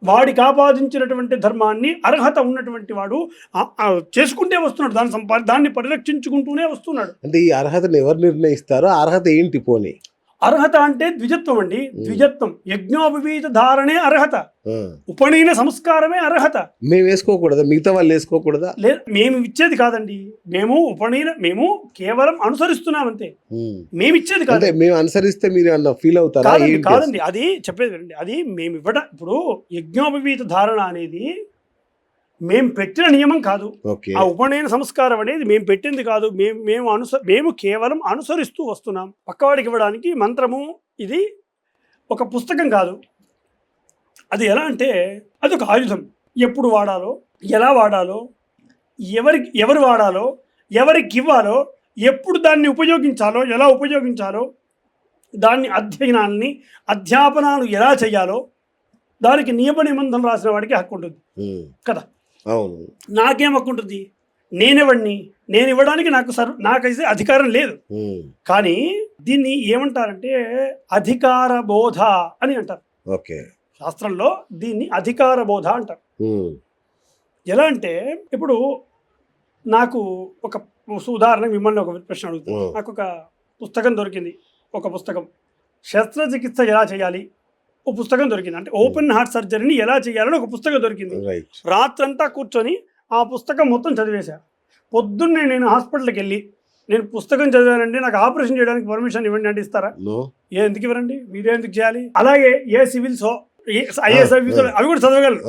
[SPEAKER 2] వాడికి ఆపాదించినటువంటి ధర్మాన్ని అర్హత ఉన్నటువంటి వాడు చేసుకుంటే వస్తున్నాడు, దాన్ని పరిరక్షించుకుంటూనే వస్తున్నాడు. అంటే ఈ అర్హతను ఎవరు నిర్ణయిస్తారో? అర్హత ఏంటి? పోనీ అర్హత అంటే ద్విజత్వం అండి. ద్విజత్వం, యజ్ఞోపవీత ధారణే అర్హత, ఉపనయన సంస్కారమే అర్హత. మేము వేసుకోకూడదా? మిగతా వాళ్ళు వేసుకోకూడదా? లేదు, మేము ఇచ్చేది కాదండి. మేము కేవలం అనుసరిస్తున్నామంతే. మేము ఇచ్చేది కాదు. మేము అనుసరిస్తే మీరు ఫీల్ అవుతారా? కాదండి, అది చెప్పేది అండి. అది మేము ఇవ్వడం. ఇప్పుడు యజ్ఞోపవీత ధారణ అనేది మేము పెట్టిన నియమం కాదు. ఆ ఉపనయన సంస్కారం అనేది మేము పెట్టింది కాదు. మేము కేవలం అనుసరిస్తూ వస్తున్నాం. పక్కవాడికి ఇవ్వడానికి మంత్రము ఇది ఒక పుస్తకం కాదు. అది ఎలా అంటే అది ఒక ఆయుధం. ఎప్పుడు వాడాలో, ఎలా వాడాలో, ఎవరు వాడాలో, ఎవరికి ఇవ్వాలో, ఎప్పుడు దాన్ని ఉపయోగించాలో, ఎలా ఉపయోగించాలో, దాన్ని అధ్యాపనాలు ఎలా చేయాలో దానికి నియమ నిబంధనలు రాసిన వాడికి హక్కు ఉంటుంది కదా. నాకేం హక్కు ఉంటుంది? నేను ఇవ్వడానికి నాకైతే అధికారం లేదు. కానీ దీన్ని ఏమంటారంటే అధికార బోధ అని అంటారు. శాస్త్రంలో దీన్ని అధికార బోధ అంటారు. ఎలా అంటే ఇప్పుడు నాకు ఒక ఉదాహరణ, మిమ్మల్ని ఒక ప్రశ్న అడుగుతుంది. నాకు ఒక పుస్తకం దొరికింది, ఒక పుస్తకం శస్త్రచికిత్స ఎలా చేయాలి ఒక పుస్తకం దొరికింది. అంటే ఓపెన్ హార్ట్ సర్జరీని ఎలా చేయాలని ఒక పుస్తకం దొరికింది. రాత్రంతా కూర్చొని ఆ పుస్తకం మొత్తం చదివేశా. పొద్దున్నే నేను హాస్పిటల్కి వెళ్ళి నేను పుస్తకం చదివానండి, నాకు ఆపరేషన్ చేయడానికి పర్మిషన్ ఇవ్వండి అంటే ఇస్తారా? ఎందుకు ఇవ్వరండి? మీరే ఎందుకు చేయాలి? అలాగే ఏ సివిల్సో, ఐఏఎస్ ఆఫీసర్ అవి కూడా చదవగలరు.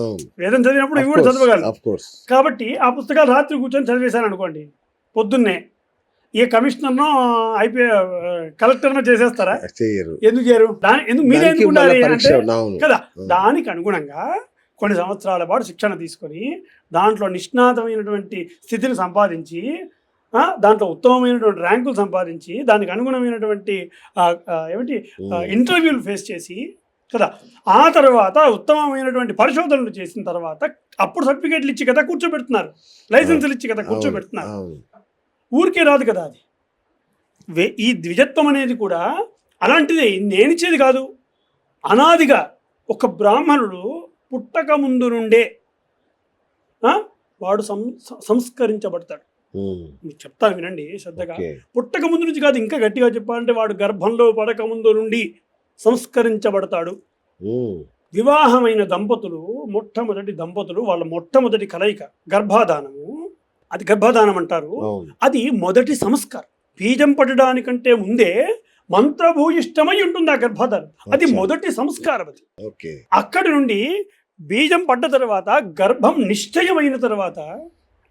[SPEAKER 2] వేదం చదివినప్పుడు ఇవి కూడా చదవగలరు. కాబట్టి ఆ పుస్తకాలు రాత్రి కూర్చొని చదివేశాను అనుకోండి, పొద్దున్నే ఏ కమిషనర్నో కలెక్టర్నో చేసేస్తారా? ఎందుకు చేయరు? ఎందుకు మీరే ఎందుకుండాలి అంటే కదా. దానికి అనుగుణంగా కొన్ని సంవత్సరాల పాటు శిక్షణ తీసుకొని దాంట్లో నిష్ణాతమైనటువంటి స్థితిని సంపాదించి, దాంట్లో ఉత్తమమైనటువంటి ర్యాంకులు సంపాదించి, దానికి అనుగుణమైనటువంటి ఇంటర్వ్యూలు ఫేస్ చేసి కదా. ఆ తర్వాత ఉత్తమమైనటువంటి పరిశోధనలు చేసిన తర్వాత అప్పుడు సర్టిఫికేట్లు ఇచ్చి కదా కూర్చోబెడుతున్నారు, లైసెన్సులు ఇచ్చి కదా కూర్చోబెడుతున్నారు. ఊరికే రాదు కదా అది. ఈ ద్విజత్వం అనేది కూడా అలాంటిదే, నేనిచ్చేది కాదు. అనాదిగా ఒక బ్రాహ్మణుడు పుట్టక ముందు నుండే వాడు సంస్కరించబడతాడు. మీకు చెప్తాను వినండి శ్రద్ధగా. పుట్టక ముందు నుంచి కాదు, ఇంకా గట్టిగా చెప్పాలంటే వాడు గర్భంలో పడక ముందు నుండి సంస్కరించబడతాడు. వివాహమైన దంపతులు, మొట్టమొదటి దంపతులు, వాళ్ళ మొట్టమొదటి కలయిక గర్భాధానము, అది గర్భాధానం అంటారు. అది మొదటి సంస్కారం. బీజం పడడానికంటే ముందే మంత్రభూయిష్టమై ఉంటుంది ఆ గర్భాధానం. అది మొదటి సంస్కారం. అది అక్కడి నుండి బీజం పడ్డ తర్వాత, గర్భం నిశ్చయమైన తర్వాత,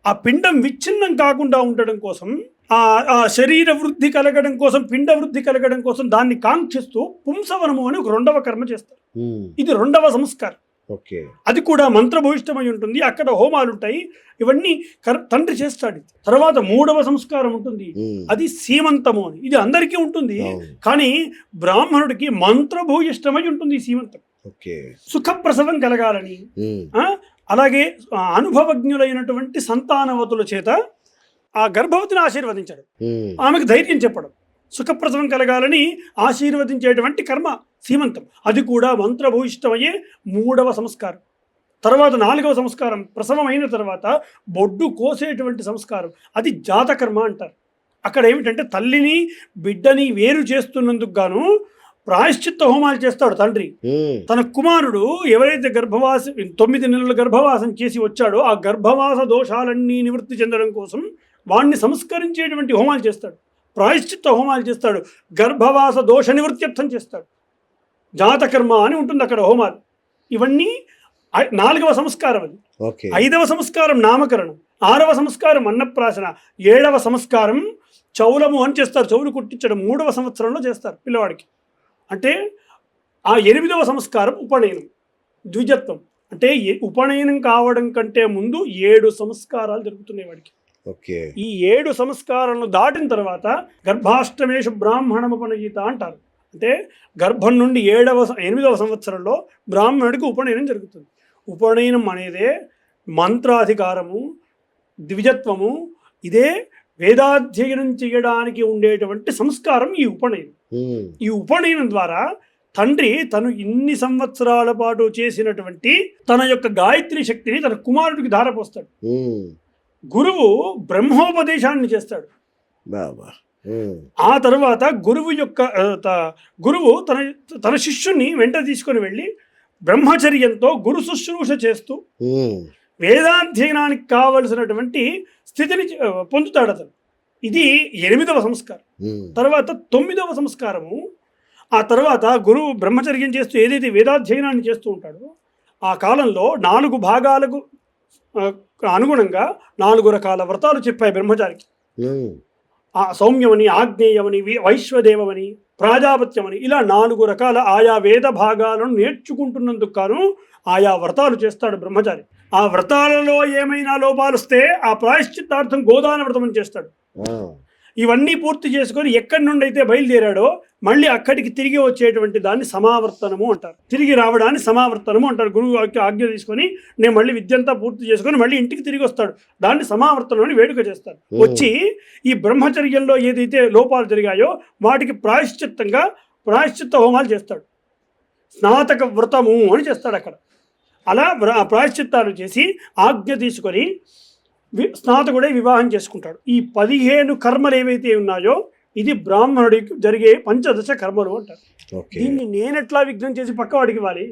[SPEAKER 2] ఆ పిండం విచ్ఛిన్నం కాకుండా ఉండడం కోసం, ఆ శరీర వృద్ధి కలగడం కోసం, పిండ వృద్ధి కలగడం కోసం దాన్ని కాంక్షిస్తూ పుంసవనము అని ఒక రెండవ కర్మ చేస్తారు. ఇది రెండవ సంస్కారం. అది కూడా మంత్రభూయిష్టమై ఉంటుంది. అక్కడ హోమాలు ఉంటాయి, ఇవన్నీ తండ్రి చేస్తాడు. తర్వాత మూడవ సంస్కారం ఉంటుంది, అది సీమంతము అని. ఇది అందరికీ ఉంటుంది, కానీ బ్రాహ్మణుడికి మంత్రభూయిష్టమై ఉంటుంది ఈ సీమంతం. సుఖప్రసవం కలగాలని, అలాగే అనుభవజ్ఞులైనటువంటి సంతానవతుల చేత ఆ గర్భవతిని ఆశీర్వదించడం, ఆమెకు ధైర్యం చెప్పడం, సుఖప్రసవం కలగాలని ఆశీర్వదించేటువంటి కర్మ సీమంతం. అది కూడా మంత్రభూయిష్టమయ్యే మూడవ సంస్కారం. తర్వాత నాలుగవ సంస్కారం, ప్రసవం అయిన తర్వాత బొడ్డు కోసేటువంటి సంస్కారం, అది జాతకర్మ అంటారు. అక్కడ ఏమిటంటే తల్లిని బిడ్డని వేరు చేస్తున్నందుకు గాను ప్రాయశ్చిత్త హోమాలు చేస్తాడు తండ్రి. తన కుమారుడు ఎవరైతే 9 నెలల గర్భవాసం చేసి వచ్చాడో ఆ గర్భవాస దోషాలన్నీ నివృత్తి చెందడం కోసం వాణ్ణి సంస్కరించేటువంటి హోమాలు చేస్తాడు, ప్రాయశ్చిత్త హోమాలు చేస్తాడు, గర్భవాస దోష నివృత్త్యర్థం చేస్తాడు. జాతకర్మ అని ఉంటుంది అక్కడ హోమాలు. ఇవన్నీ 4వ సంస్కారం. అది 5వ సంస్కారం నామకరణం, 6వ సంస్కారం అన్నప్రాసన, 7వ సంస్కారం చౌలము అని చేస్తారు, చెవులు కుట్టించడం 3వ సంవత్సరంలో చేస్తారు పిల్లవాడికి. అంటే ఆ 8వ సంస్కారం ఉపనయనం, ద్విజత్వం. అంటే ఉపనయనం కావడం కంటే ముందు 7 సంస్కారాలు జరుగుతున్నాయి వాడికి. ఈ 7 సంస్కారాలను దాటిన తర్వాత గర్భాష్టమేషు బ్రాహ్మణముపనయీత అంటారు. అంటే గర్భం నుండి 8వ సంవత్సరంలో బ్రాహ్మణుడికి ఉపనయనం జరుగుతుంది. ఉపనయనం అనేదే మంత్రాధికారము, ద్విజత్వము, ఇదే వేదాధ్యయనం చేయడానికి ఉండేటువంటి సంస్కారం ఈ ఉపనయనం. ఈ ఉపనయనం ద్వారా తండ్రి తను ఇన్ని సంవత్సరాల పాటు చేసినటువంటి తన యొక్క గాయత్రి శక్తిని తన కుమారుడికి ధారపోస్తాడు. గురువు బ్రహ్మోపదేశాన్ని చేస్తాడు. ఆ తర్వాత గురువు తన శిష్యుని వెంట తీసుకొని వెళ్ళి బ్రహ్మచర్యంతో గురు శుశ్రూష చేస్తూ వేదాధ్యయనానికి కావలసినటువంటి స్థితిని పొందుతాడు అతను. ఇది 8వ సంస్కారం. తర్వాత 9వ సంస్కారము, ఆ తర్వాత గురువు బ్రహ్మచర్యం చేస్తూ ఏదైతే వేదాధ్యయనాన్ని చేస్తూ ఉంటాడో ఆ కాలంలో 4 భాగాలకు అనుగుణంగా 4 రకాల వ్రతాలు చెప్పాయి బ్రహ్మచారికి. ఆ సౌమ్యమని, ఆగ్నేయమని, వైశ్వదేవమని, ప్రాజాపత్యమని, ఇలా 4 రకాల ఆయా వేద భాగాలను నేర్చుకుంటున్నందుకు గాను ఆయా వ్రతాలు చేస్తాడు బ్రహ్మచారి. ఆ వ్రతాలలో ఏమైనా లోపాలు వస్తే ఆ ప్రాయశ్చిత్తార్థం గోదాన వ్రతం అని చేస్తాడు. ఇవన్నీ పూర్తి చేసుకొని ఎక్కడి నుండి అయితే బయలుదేరాడో మళ్ళీ అక్కడికి తిరిగి వచ్చేటువంటి దాన్ని సమావర్తనము అంటారు. తిరిగి రావడాన్ని సమావర్తనము అంటారు. గురువు ఆజ్ఞ తీసుకొని నేను మళ్ళీ విద్యంతా పూర్తి చేసుకొని మళ్ళీ ఇంటికి తిరిగి వస్తాడు, దాన్ని సమావర్తనం అని వేడుక చేస్తారు. వచ్చి ఈ బ్రహ్మచర్యంలో ఏదైతే లోపాలు జరిగాయో వాటికి ప్రాయశ్చిత్త హోమాలు చేస్తాడు. స్నాతక వ్రతము అని చేస్తాడు అక్కడ. అలా ప్రాయశ్చిత్తాలు చేసి ఆజ్ఞ తీసుకొని స్నాతకుడే వివాహం చేసుకుంటాడు. ఈ 15 కర్మలు ఏవైతే ఉన్నాయో ఇది బ్రాహ్మణుడికి జరిగే 15 కర్మలు అంటారు. దీన్ని నేనెట్లా విఘ్నం చేసి పక్కవాడికి ఇవ్వాలి?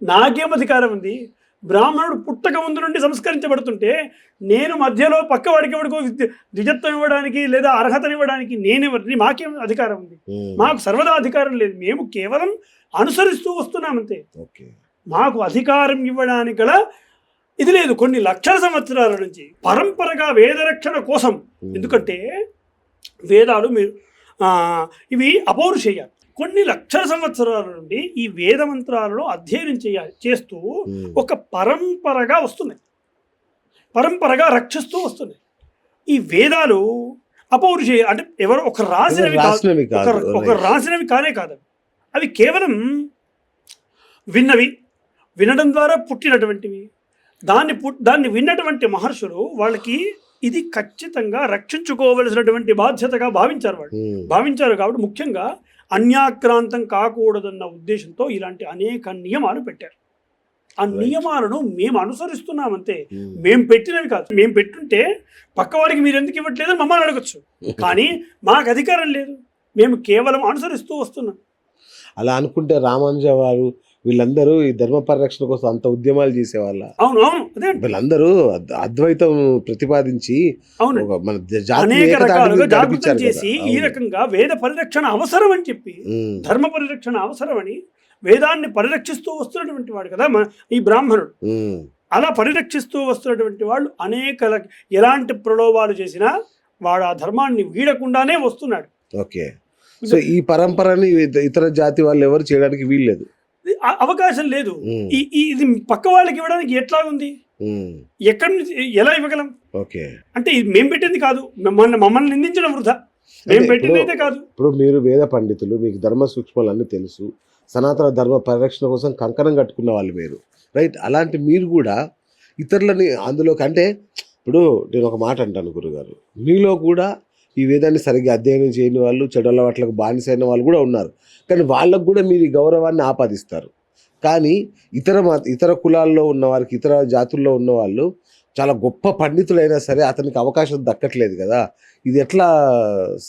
[SPEAKER 2] నాకేం అధికారం ఉంది? బ్రాహ్మణుడు పుట్టక ముందు నుండి సంస్కరించబడుతుంటే నేను మధ్యలో పక్కవాడికి ఎవరికో ద్విజత్వం ఇవ్వడానికి లేదా అర్హతను ఇవ్వడానికి నేనెవరిని? మాకేం అధికారం ఉంది? మాకు సర్వదా అధికారం లేదు. మేము కేవలం అనుసరిస్తూ వస్తున్నామంతే. మాకు అధికారం ఇవ్వడానికి గల ఇది లేదు. కొన్ని లక్షల సంవత్సరాల నుంచి పరంపరగా వేదరక్షణ కోసం, ఎందుకంటే వేదాలు ఇవి అపౌరుషేయ, కొన్ని లక్షల సంవత్సరాల నుండి ఈ వేద మంత్రాలను అధ్యయనం చేస్తూ ఒక పరంపరగా వస్తున్నాయి, పరంపరగా రక్షిస్తూ వస్తున్నాయి. ఈ వేదాలు అపౌరుషేయ అంటే ఎవరో ఒక రాసినవి కానే కాదు. అవి కేవలం విన్నవి, వినడం ద్వారా పుట్టినటువంటివి. దాన్ని విన్నటువంటి మహర్షులు వాళ్ళకి ఇది ఖచ్చితంగా రక్షించుకోవలసినటువంటి బాధ్యతగా భావించారు కాబట్టి ముఖ్యంగా అన్యాక్రాంతం కాకూడదన్న ఉద్దేశంతో ఇలాంటి అనేక నియమాలు పెట్టారు. ఆ నియమాలను మేము అనుసరిస్తున్నామంతే, మేము పెట్టినవి కాదు. మేము పెట్టుంటే పక్కవాడికి మీరు ఎందుకు ఇవ్వట్లేదని మమ్మల్ని అడగచ్చు, కానీ మాకు అధికారం లేదు, మేము కేవలం అనుసరిస్తూ వస్తున్నాం.
[SPEAKER 1] అలా అనుకుంటే రామానుజ వారు వీళ్ళందరూ ఈ ధర్మ పరిరక్షణ కోసం అంత ఉద్యమాలు చేసేవాళ్ళ.
[SPEAKER 2] అవును అవును, అదే
[SPEAKER 1] వీళ్ళందరూ అద్వైతం ప్రతిపాదించి
[SPEAKER 2] అవును
[SPEAKER 1] మన
[SPEAKER 2] అనేక రకాలుగా జాగృతం చేసి ఈ రకంగా వేద పరిరక్షణ అవసరం అని చెప్పి, ధర్మ పరిరక్షణ అవసరమని వేదాన్ని పరిరక్షిస్తూ వస్తున్నటువంటి వాడు కదా ఈ బ్రాహ్మణుడు. అలా పరిరక్షిస్తూ వస్తున్నటువంటి వాళ్ళు అనేక ఎలాంటి ప్రలోభాలు చేసినా వాడు ఆ ధర్మాన్ని వీడకుండానే వస్తున్నాడు.
[SPEAKER 1] ఓకే, సో ఈ పరంపరని ఇతర జాతి వాళ్ళు ఎవరు చేయడానికి వీల్లేదు,
[SPEAKER 2] అవకాశం లేదు. ఇది పక్క వాళ్ళకి ఇవ్వడానికి ఎట్లా ఉంది, ఎక్కడి నుంచి ఎలా ఇవ్వగలం?
[SPEAKER 1] ఓకే,
[SPEAKER 2] అంటే ఇది మేము పెట్టింది కాదు, మమ్మల్ని నిందించడం వృధా, మేము పెట్టింది అయితే కాదు.
[SPEAKER 1] ఇప్పుడు మీరు వేద పండితులు, మీకు ధర్మ సూక్ష్మాలు అన్నీ తెలుసు, సనాతన ధర్మ పరిరక్షణ కోసం కంకణం కట్టుకున్న వాళ్ళు మీరు, రైట్? అలాంటి మీరు కూడా ఇతరులని అందులోకి, అంటే ఇప్పుడు నేను ఒక మాట అంటాను గురుగారు, మీలో కూడా ఈ వేదాన్ని సరిగ్గా అధ్యయనం చేయని వాళ్ళు, చెడు అలవాట్లకు బానిసైన వాళ్ళు కూడా ఉన్నారు, కానీ వాళ్ళకు కూడా మీరు ఈ గౌరవాన్ని ఆపాదిస్తారు. కానీ ఇతర కులాల్లో ఉన్నవారికి, ఇతర జాతుల్లో ఉన్నవాళ్ళు చాలా గొప్ప పండితులైనా సరే అతనికి అవకాశం దక్కట్లేదు కదా, ఇది ఎట్లా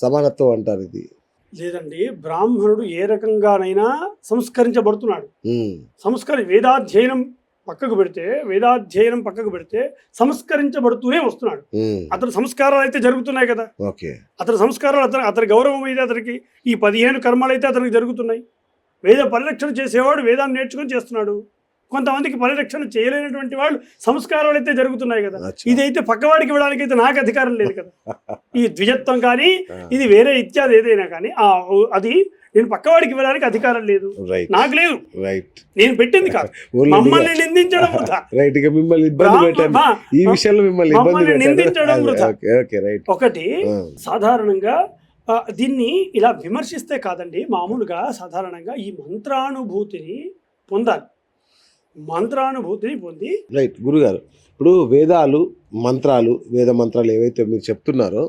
[SPEAKER 1] సమానత్వం అంటారు? ఇది
[SPEAKER 2] లేదండి, బ్రాహ్మణుడు ఏ రకంగానైనా సంస్కరించబడుతున్నాడు. వేదాధ్యయనం పక్కకు పెడితే సంస్కరించబడుతూనే వస్తున్నాడు. అతని సంస్కారాలు అయితే జరుగుతున్నాయి కదా, అతని సంస్కారాలు, అతని గౌరవం అయితే, అతనికి ఈ 15 కర్మలు అయితే అతనికి జరుగుతున్నాయి. వేద పరిరక్షణ చేసేవాడు వేదాన్ని నేర్చుకొని చేస్తున్నాడు. కొంతమందికి పరిరక్షణ చేయలేనటువంటి వాళ్ళు సంస్కారాలు అయితే జరుగుతున్నాయి కదా. ఇదైతే పక్కవాడికి ఇవ్వడానికి అయితే నాకు అధికారం లేదు కదా. ఈ ద్విజత్వం కానీ ఇది వేరే ఇత్యాది ఏదైనా కానీ అది నేను పక్కవాడికి ఇవ్వడానికి అధికారం లేదు, నాకు లేదు, నేను పెట్టింది కాదు. మమ్మల్ని నిందించడం ఒకటి. సాధారణంగా దీన్ని ఇలా విమర్శిస్తే కాదండి, మామూలుగా సాధారణంగా ఈ మంత్రానుభూతిని పొందాలి. పొంది
[SPEAKER 1] రైట్ గురుగారు, ఇప్పుడు వేదాలు మంత్రాలు, వేద మంత్రాలు ఏవైతే మీరు చెప్తున్నారో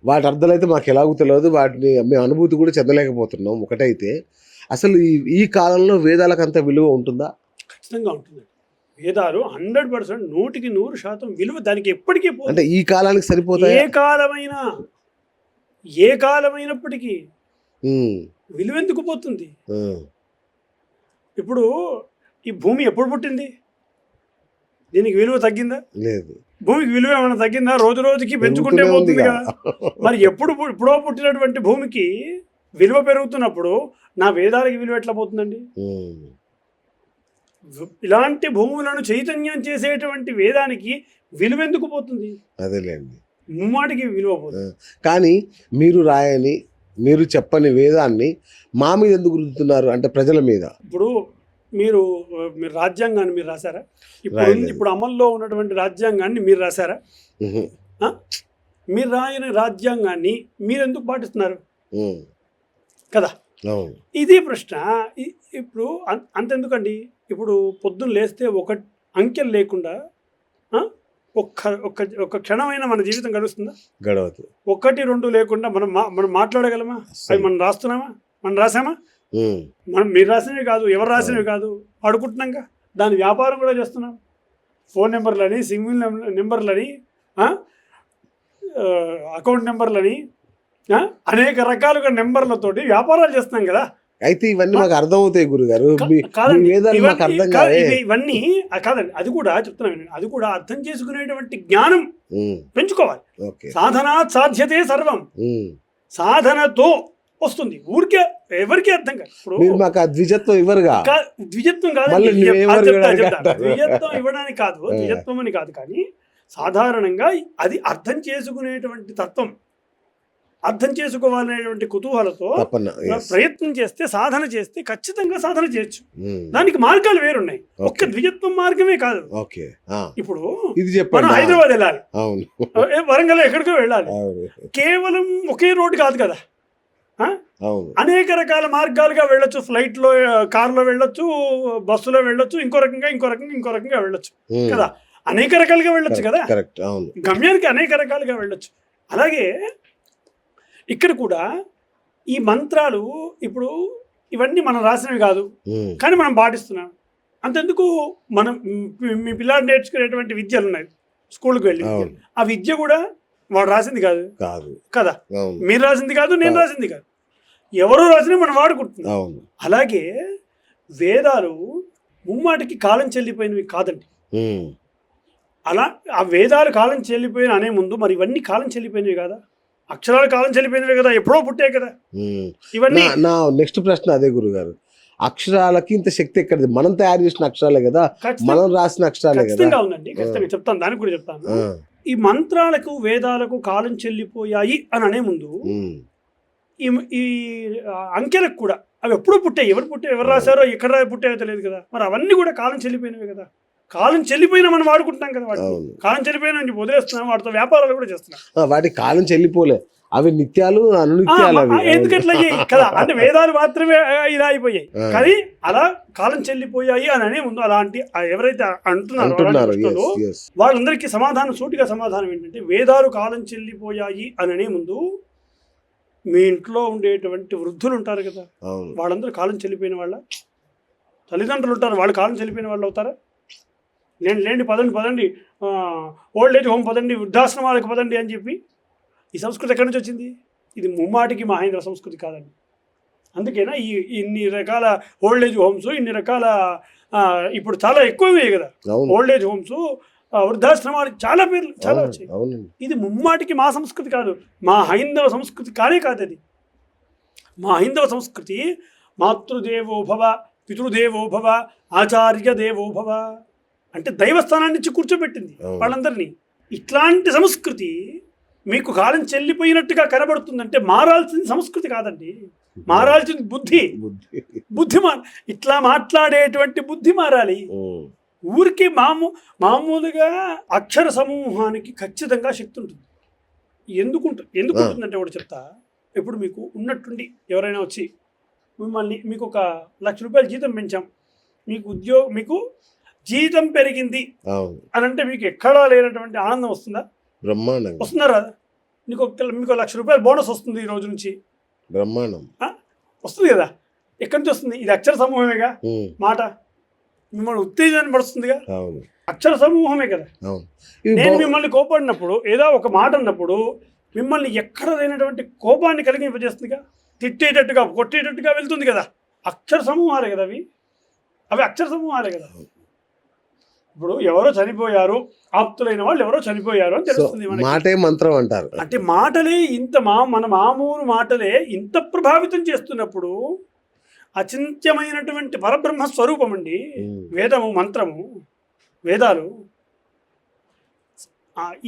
[SPEAKER 1] వాటి అర్థాలు అయితే మాకు ఎలాగో తెలియదు, వాటిని మేము అనుభూతి కూడా చెందలేకపోతున్నాం. ఒకటైతే అసలు ఈ కాలంలో వేదాలకు అంత విలువ ఉంటుందా?
[SPEAKER 2] ఖచ్చితంగా ఉంటుంది. వేదాలు 100%, 100% విలువ దానికి ఎప్పటికీ,
[SPEAKER 1] అంటే ఈ కాలానికి సరిపోతాయి.
[SPEAKER 2] ఏ కాలమైనప్పటికీ విలువ ఎందుకు పోతుంది? ఇప్పుడు ఈ భూమి ఎప్పుడు పుట్టింది? దీనికి విలువ తగ్గిందా?
[SPEAKER 1] లేదు.
[SPEAKER 2] భూమికి విలువ ఏమైనా తగ్గిందా? రోజు రోజుకి పెంచుకుంటే పోతుంది కదా. మరి ఎప్పుడో పుట్టినటువంటి భూమికి విలువ పెరుగుతున్నప్పుడు నా వేదాలకి విలువ ఎట్లా పోతుందండి? ఇలాంటి భూములను చైతన్యం చేసేటువంటి వేదానికి విలువ ఎందుకు పోతుంది?
[SPEAKER 1] అదేలేండి,
[SPEAKER 2] ముమ్మాటికి విలువ పోతుంది.
[SPEAKER 1] కానీ మీరు రాయని, మీరు చెప్పని వేదాన్ని మా మీద ఎందుకు రుద్దుతున్నారు అంటే ప్రజల మీద?
[SPEAKER 2] ఇప్పుడు మీరు రాజ్యాంగాన్ని మీరు రాశారా? ఇప్పుడు అమల్లో ఉన్నటువంటి రాజ్యాంగాన్ని మీరు రాశారా? మీరు రాయని రాజ్యాంగాన్ని మీరు ఎందుకు పాటిస్తున్నారు కదా? ఇది ప్రశ్న. ఇప్పుడు అంతెందుకండి, ఇప్పుడు పొద్దున్న లేస్తే ఒక అంకెలు లేకుండా ఒక్క క్షణమైన మన జీవితం గడుస్తుందా?
[SPEAKER 1] గడవదు.
[SPEAKER 2] 1, 2 లేకుండా మనం మాట్లాడగలమా? అవి మనం రాస్తున్నామా? మనం రాసామా? మీరు రాసినవి కాదు, ఎవరు రాసినవి కాదు, అడుగుతున్నాగా. దాని వ్యాపారం కూడా చేస్తున్నాం. ఫోన్ నెంబర్లని, సింగిల్ నెంబర్లని, అకౌంట్ నెంబర్లని, అనేక రకాలుగా నెంబర్లతోటి వ్యాపారాలు చేస్తున్నాం కదా.
[SPEAKER 1] అయితే ఇవన్నీ మాకు అర్థం అవుతాయి గురుగారు.
[SPEAKER 2] ఇవన్నీ కాదండి, అది కూడా చెప్తున్నాను. అది కూడా అర్థం చేసుకునేటువంటి జ్ఞానం పెంచుకోవాలి. సాధనా సాధ్యతే సర్వం, సాధనతో వస్తుంది. ఊరికే ఎవరికి అర్థం కాదు.
[SPEAKER 1] ద్విజత్వం ఇవ్వరుగా.
[SPEAKER 2] ద్విజత్వం కాదు, ద్విజత్వం ఇవ్వడానికి కాదు, ద్విజత్వం అని కాదు, కానీ సాధారణంగా అది అర్థం చేసుకునేటువంటి తత్వం, అర్థం చేసుకోవాలనేటువంటి కుతూహలతో ప్రయత్నం చేస్తే, సాధన చేస్తే ఖచ్చితంగా సాధన చేయొచ్చు. దానికి మార్గాలు వేరున్నాయి, ఒక్క ద్విజత్వం మార్గమే కాదు. ఇప్పుడు మనం హైదరాబాద్ వెళ్ళాలి, వరంగల్ ఎక్కడికో వెళ్ళాలి, కేవలం ఒకే రోడ్డు కాదు కదా. ఆ?
[SPEAKER 1] అవును.
[SPEAKER 2] అనేక రకాల మార్గాలుగా వెళ్ళొచ్చు. ఫ్లైట్లో, కార్లో వెళ్ళొచ్చు, బస్సులో వెళ్ళొచ్చు, ఇంకో రకంగా వెళ్ళొచ్చు కదా. అనేక రకాలుగా వెళ్ళొచ్చు కదా.
[SPEAKER 1] కరెక్ట్. అవును.
[SPEAKER 2] గమ్యానికి అనేక రకాలుగా వెళ్ళొచ్చు. అలాగే ఇక్కడ కూడా ఈ మంత్రాలు ఇప్పుడు ఇవన్నీ మనం రాసినవి కాదు, కానీ మనం పాటిస్తున్నాం. అంతెందుకు మనం మీ పిల్లాడు నేర్చుకునేటువంటి విద్యలు ఉన్నాయి, స్కూల్కి వెళ్ళి ఆ విద్య కూడా వాడు రాసింది కాదు కదా. మీరు రాసింది కాదు, నేను రాసింది కాదు, ఎవరో రాసినా మనం వాడుకుంటున్నాం. అలాగే వేదాలు ముమ్మాటికి కాలం చెల్లిపోయినవి కాదండి. అలా ఆ వేదాలు కాలం చెల్లిపోయిన అనే ముందు మరి ఇవన్నీ కాలం చెల్లిపోయినవి కదా. అక్షరాలు కాలం చెల్లిపోయినవి కదా, ఎప్పుడో పుట్టే కదా ఇవన్నీ.
[SPEAKER 1] నా నెక్స్ట్ ప్రశ్న అదే గురుగారు, అక్షరాలకి ఇంత శక్తి ఎక్కడిది? మనం తయారు చేసిన అక్షరాలే కదా, మనం రాసిన అక్షరాలే కదా.
[SPEAKER 2] ఖచ్చితంగా ఉందండి, ఖచ్చితంగా చెప్తాను, దానికి కూడా చెప్తాను. ఈ మంత్రాలకు వేదాలకు కాలం చెల్లిపోయాయి అని అనే ముందు ఈ అంకెలకు కూడా అవి ఎప్పుడూ పుట్టాయి. ఎవరు రాశారో ఎక్కడ పుట్టాయో తెలియదు కదా. మరి అవన్నీ కూడా కాలం చెల్లిపోయినవి కదా. కాలం చెల్లిపోయినా మనం వాడుకుంటున్నాం కదా వాటిని. కాలం చెల్లిపోయినా వదిలేస్తున్నాం, వాటితో వ్యాపారాలు కూడా చేస్తున్నాం.
[SPEAKER 1] వాటి కాలం చెల్లిపోలే, అవి నిత్యాలు అనునిత్యాలు
[SPEAKER 2] ఎందుకట్లా కదా. అంటే వేదాలు మాత్రమే ఇలా అయిపోయాయి, కానీ అలా కాలం చెల్లిపోయాయి అని అనే ముందు అలాంటి ఎవరైతే అంటున్నారో వాళ్ళందరికీ సూటిగా సమాధానం ఏంటంటే, వేదాలు కాలం చెల్లిపోయాయి అని అనే ముందు మీ ఇంట్లో ఉండేటువంటి వృద్ధులు ఉంటారు కదా, వాళ్ళందరూ కాలం చెల్లిపోయిన వాళ్ళ. తల్లిదండ్రులు ఉంటారు, వాళ్ళు కాలం చెల్లిపోయిన వాళ్ళు అవుతారా? లేండి పదండి ఓల్డ్ ఏజ్ హోమ్ పదండి, వృద్ధాశ్రమాలకు పదండి అని చెప్పి ఈ సంస్కృతి ఎక్కడి నుంచి వచ్చింది? ఇది ముమ్మాటికి మహేంద్ర సంస్కృతి కాదండి. అందుకేనా ఇన్ని రకాల ఓల్డ్ ఏజ్ హోమ్స్, ఇన్ని రకాల ఇప్పుడు చాలా ఎక్కువే కదా ఓల్డ్ ఏజ్ హోమ్స్, వృద్ధాశ్రమాలకు చాలా పేర్లు చాలా వచ్చాయి. ఇది ముమ్మాటికి మా సంస్కృతి కాదు, మా హైందవ సంస్కృతి కానే కాదు. అది మా హైందవ సంస్కృతి మాతృదేవోభవ, పితృదేవోభవ, ఆచార్య దేవోభవ అంటే దైవస్థానాన్ని ఇచ్చి కూర్చోబెట్టింది వాళ్ళందరినీ. ఇట్లాంటి సంస్కృతి మీకు కాలం చెల్లిపోయినట్టుగా కనబడుతుందంటే మారాల్సిన సంస్కృతి కాదండి, మారాల్సింది బుద్ధి ఇట్లా మాట్లాడేటువంటి బుద్ధి మారాలి. ఊరికి మామూలుగా అక్షర సమూహానికి ఖచ్చితంగా శక్తి ఉంటుంది. ఎందుకు ఉంటుందంటే కూడా చెప్తా. ఇప్పుడు మీకు ఉన్నట్టుండి ఎవరైనా వచ్చి మీకు 1,00,000 రూపాయలు జీతం పెంచాం, మీకు జీతం పెరిగింది అని అంటే మీకు ఎక్కడా లేనటువంటి ఆనందం వస్తుందా?
[SPEAKER 1] బ్రహ్మాండం
[SPEAKER 2] వస్తుందా రాదా? మీకు 1,00,000 రూపాయలు బోనస్ వస్తుంది ఈ రోజు నుంచి,
[SPEAKER 1] బ్రహ్మాండం
[SPEAKER 2] వస్తుంది కదా. ఎక్కడి నుంచి వస్తుంది? ఇది అక్షర సమూహమేగా. మాట మిమ్మల్ని ఉత్తేజాన్ని పడుతుందిగా, అక్షర సమూహమే కదా. నేను మిమ్మల్ని కోపడినప్పుడు, ఏదో ఒక మాట అన్నప్పుడు మిమ్మల్ని ఎక్కడ లేనటువంటి కోపాన్ని కలిగింపజేస్తుందిగా, తిట్టేటట్టుగా కొట్టేటట్టుగా వెళ్తుంది కదా. అక్షర సమూహాలే కదా అవి అక్షర సమూహాలే కదా. ఇప్పుడు ఎవరో చనిపోయారు, ఆప్తులైన వాళ్ళు ఎవరో చనిపోయారు అని తెలుస్తుంది.
[SPEAKER 1] మాటే మంత్రం అంటారు.
[SPEAKER 2] అంటే మాటలే మన మామూలు మాటలే ఇంత ప్రభావితం చేస్తున్నప్పుడు అచింత్యమైనటువంటి పరబ్రహ్మ స్వరూపం అండి వేదము, మంత్రము, వేదాలు.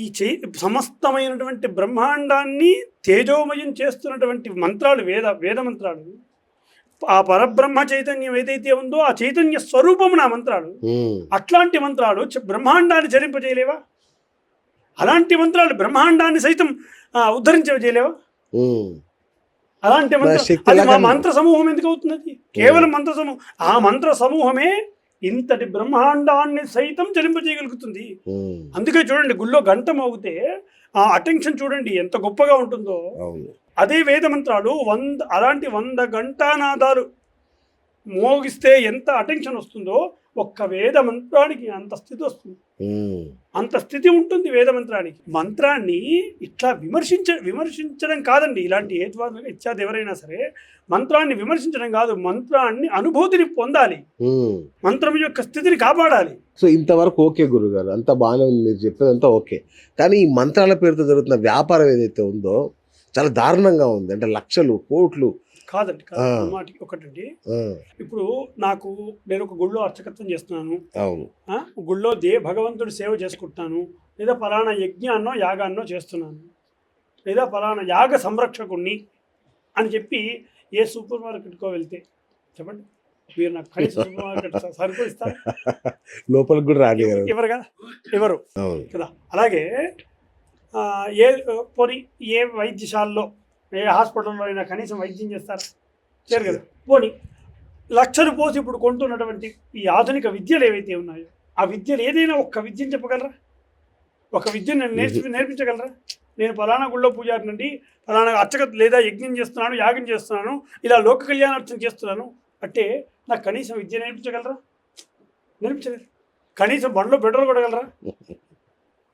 [SPEAKER 2] ఈ సమస్తమైనటువంటి బ్రహ్మాండాన్ని తేజోమయం చేస్తున్నటువంటి మంత్రాలు వేద మంత్రాలు. ఆ పరబ్రహ్మ చైతన్యం ఏదైతే ఉందో ఆ చైతన్య స్వరూపము నా మంత్రాలు. అట్లాంటి మంత్రాలు బ్రహ్మాండాన్ని చరింపజేయలేవా? అలాంటి మంత్రాలు బ్రహ్మాండాన్ని సైతం ఉద్ధరించజేయలేవా? అలాంటి మంత్ర సమూహం ఎందుకు అవుతున్నది? కేవలం మంత్ర సమూహం. ఆ మంత్ర సమూహమే ఇంతటి బ్రహ్మాండాన్ని సైతం చలింపజేయగలుగుతుంది. అందుకే చూడండి, గుళ్ళో గంట మోగితే ఆ అటెన్షన్ చూడండి ఎంత గొప్పగా ఉంటుందో. అదే వేద మంత్రాలు అలాంటి 100 ఘంటానాదాలు మోగిస్తే ఎంత అటెన్షన్ వస్తుందో, ఒక్క వేద మంత్రానికి అంత స్థితి వస్తుంది. అంత స్థితి ఉంటుంది వేద మంత్రానికి. మంత్రాన్ని ఇట్లా విమర్శించడం కాదండి. ఇలాంటి ఇత్యాది ఎవరైనా సరే మంత్రాన్ని విమర్శించడం కాదు, మంత్రాన్ని అనుభూతిని పొందాలి, మంత్రం యొక్క స్థితిని కాపాడాలి.
[SPEAKER 1] సో ఇంతవరకు ఓకే గురుగారు, అంతా బాగానే ఉంది, మీరు చెప్పేదంతా ఓకే. కానీ ఈ మంత్రాల పేరుతో జరుగుతున్న వ్యాపారం ఏదైతే ఉందో చాలా దారుణంగా ఉంది. అంటే లక్షలు, కోట్లు
[SPEAKER 2] కాదండి. ఒకటండి, ఇప్పుడు నేను ఒక గుళ్ళో అర్చకత్వం చేస్తున్నాను, గుళ్ళో భగవంతుడి సేవ చేసుకుంటున్నాను, లేదా ఫలానా యజ్ఞాన్నో యాగాన్నో చేస్తున్నాను, లేదా ఫలానా యాగ సంరక్షకుణ్ణి అని చెప్పి ఏ సూపర్ మార్కెట్కో వెళ్తే చెప్పండి, మీరు నాకు కనీసం సూపర్ మార్కెట్ సరుకు ఇస్తారు?
[SPEAKER 1] లోపలికి కూడా రాని
[SPEAKER 2] ఎవరు కదా. అలాగే ఏ వైద్యశాలలో ఏ హాస్పిటల్లో అయినా కనీసం వైద్యం చేస్తారా? చేయరు కదా. పోనీ లక్షలు పోసి ఇప్పుడు కొంటున్నటువంటి ఈ ఆధునిక విద్యలు ఏవైతే ఉన్నాయో ఆ విద్యలు ఏదైనా ఒక్క విద్యను చెప్పగలరా? ఒక విద్యను నేర్పించగలరా? నేను ఫలానా గుళ్ళో పూజారినండి, ఫలానా అర్చక లేదా యజ్ఞం చేస్తున్నాను, యాగం చేస్తున్నాను, ఇలా లోక కళ్యాణార్థం చేస్తున్నాను అంటే నాకు కనీసం విద్య నేర్పించగలరా? నేర్పించలేరు. కనీసం బండ్లో పెట్రోల్ కొట్టగలరా?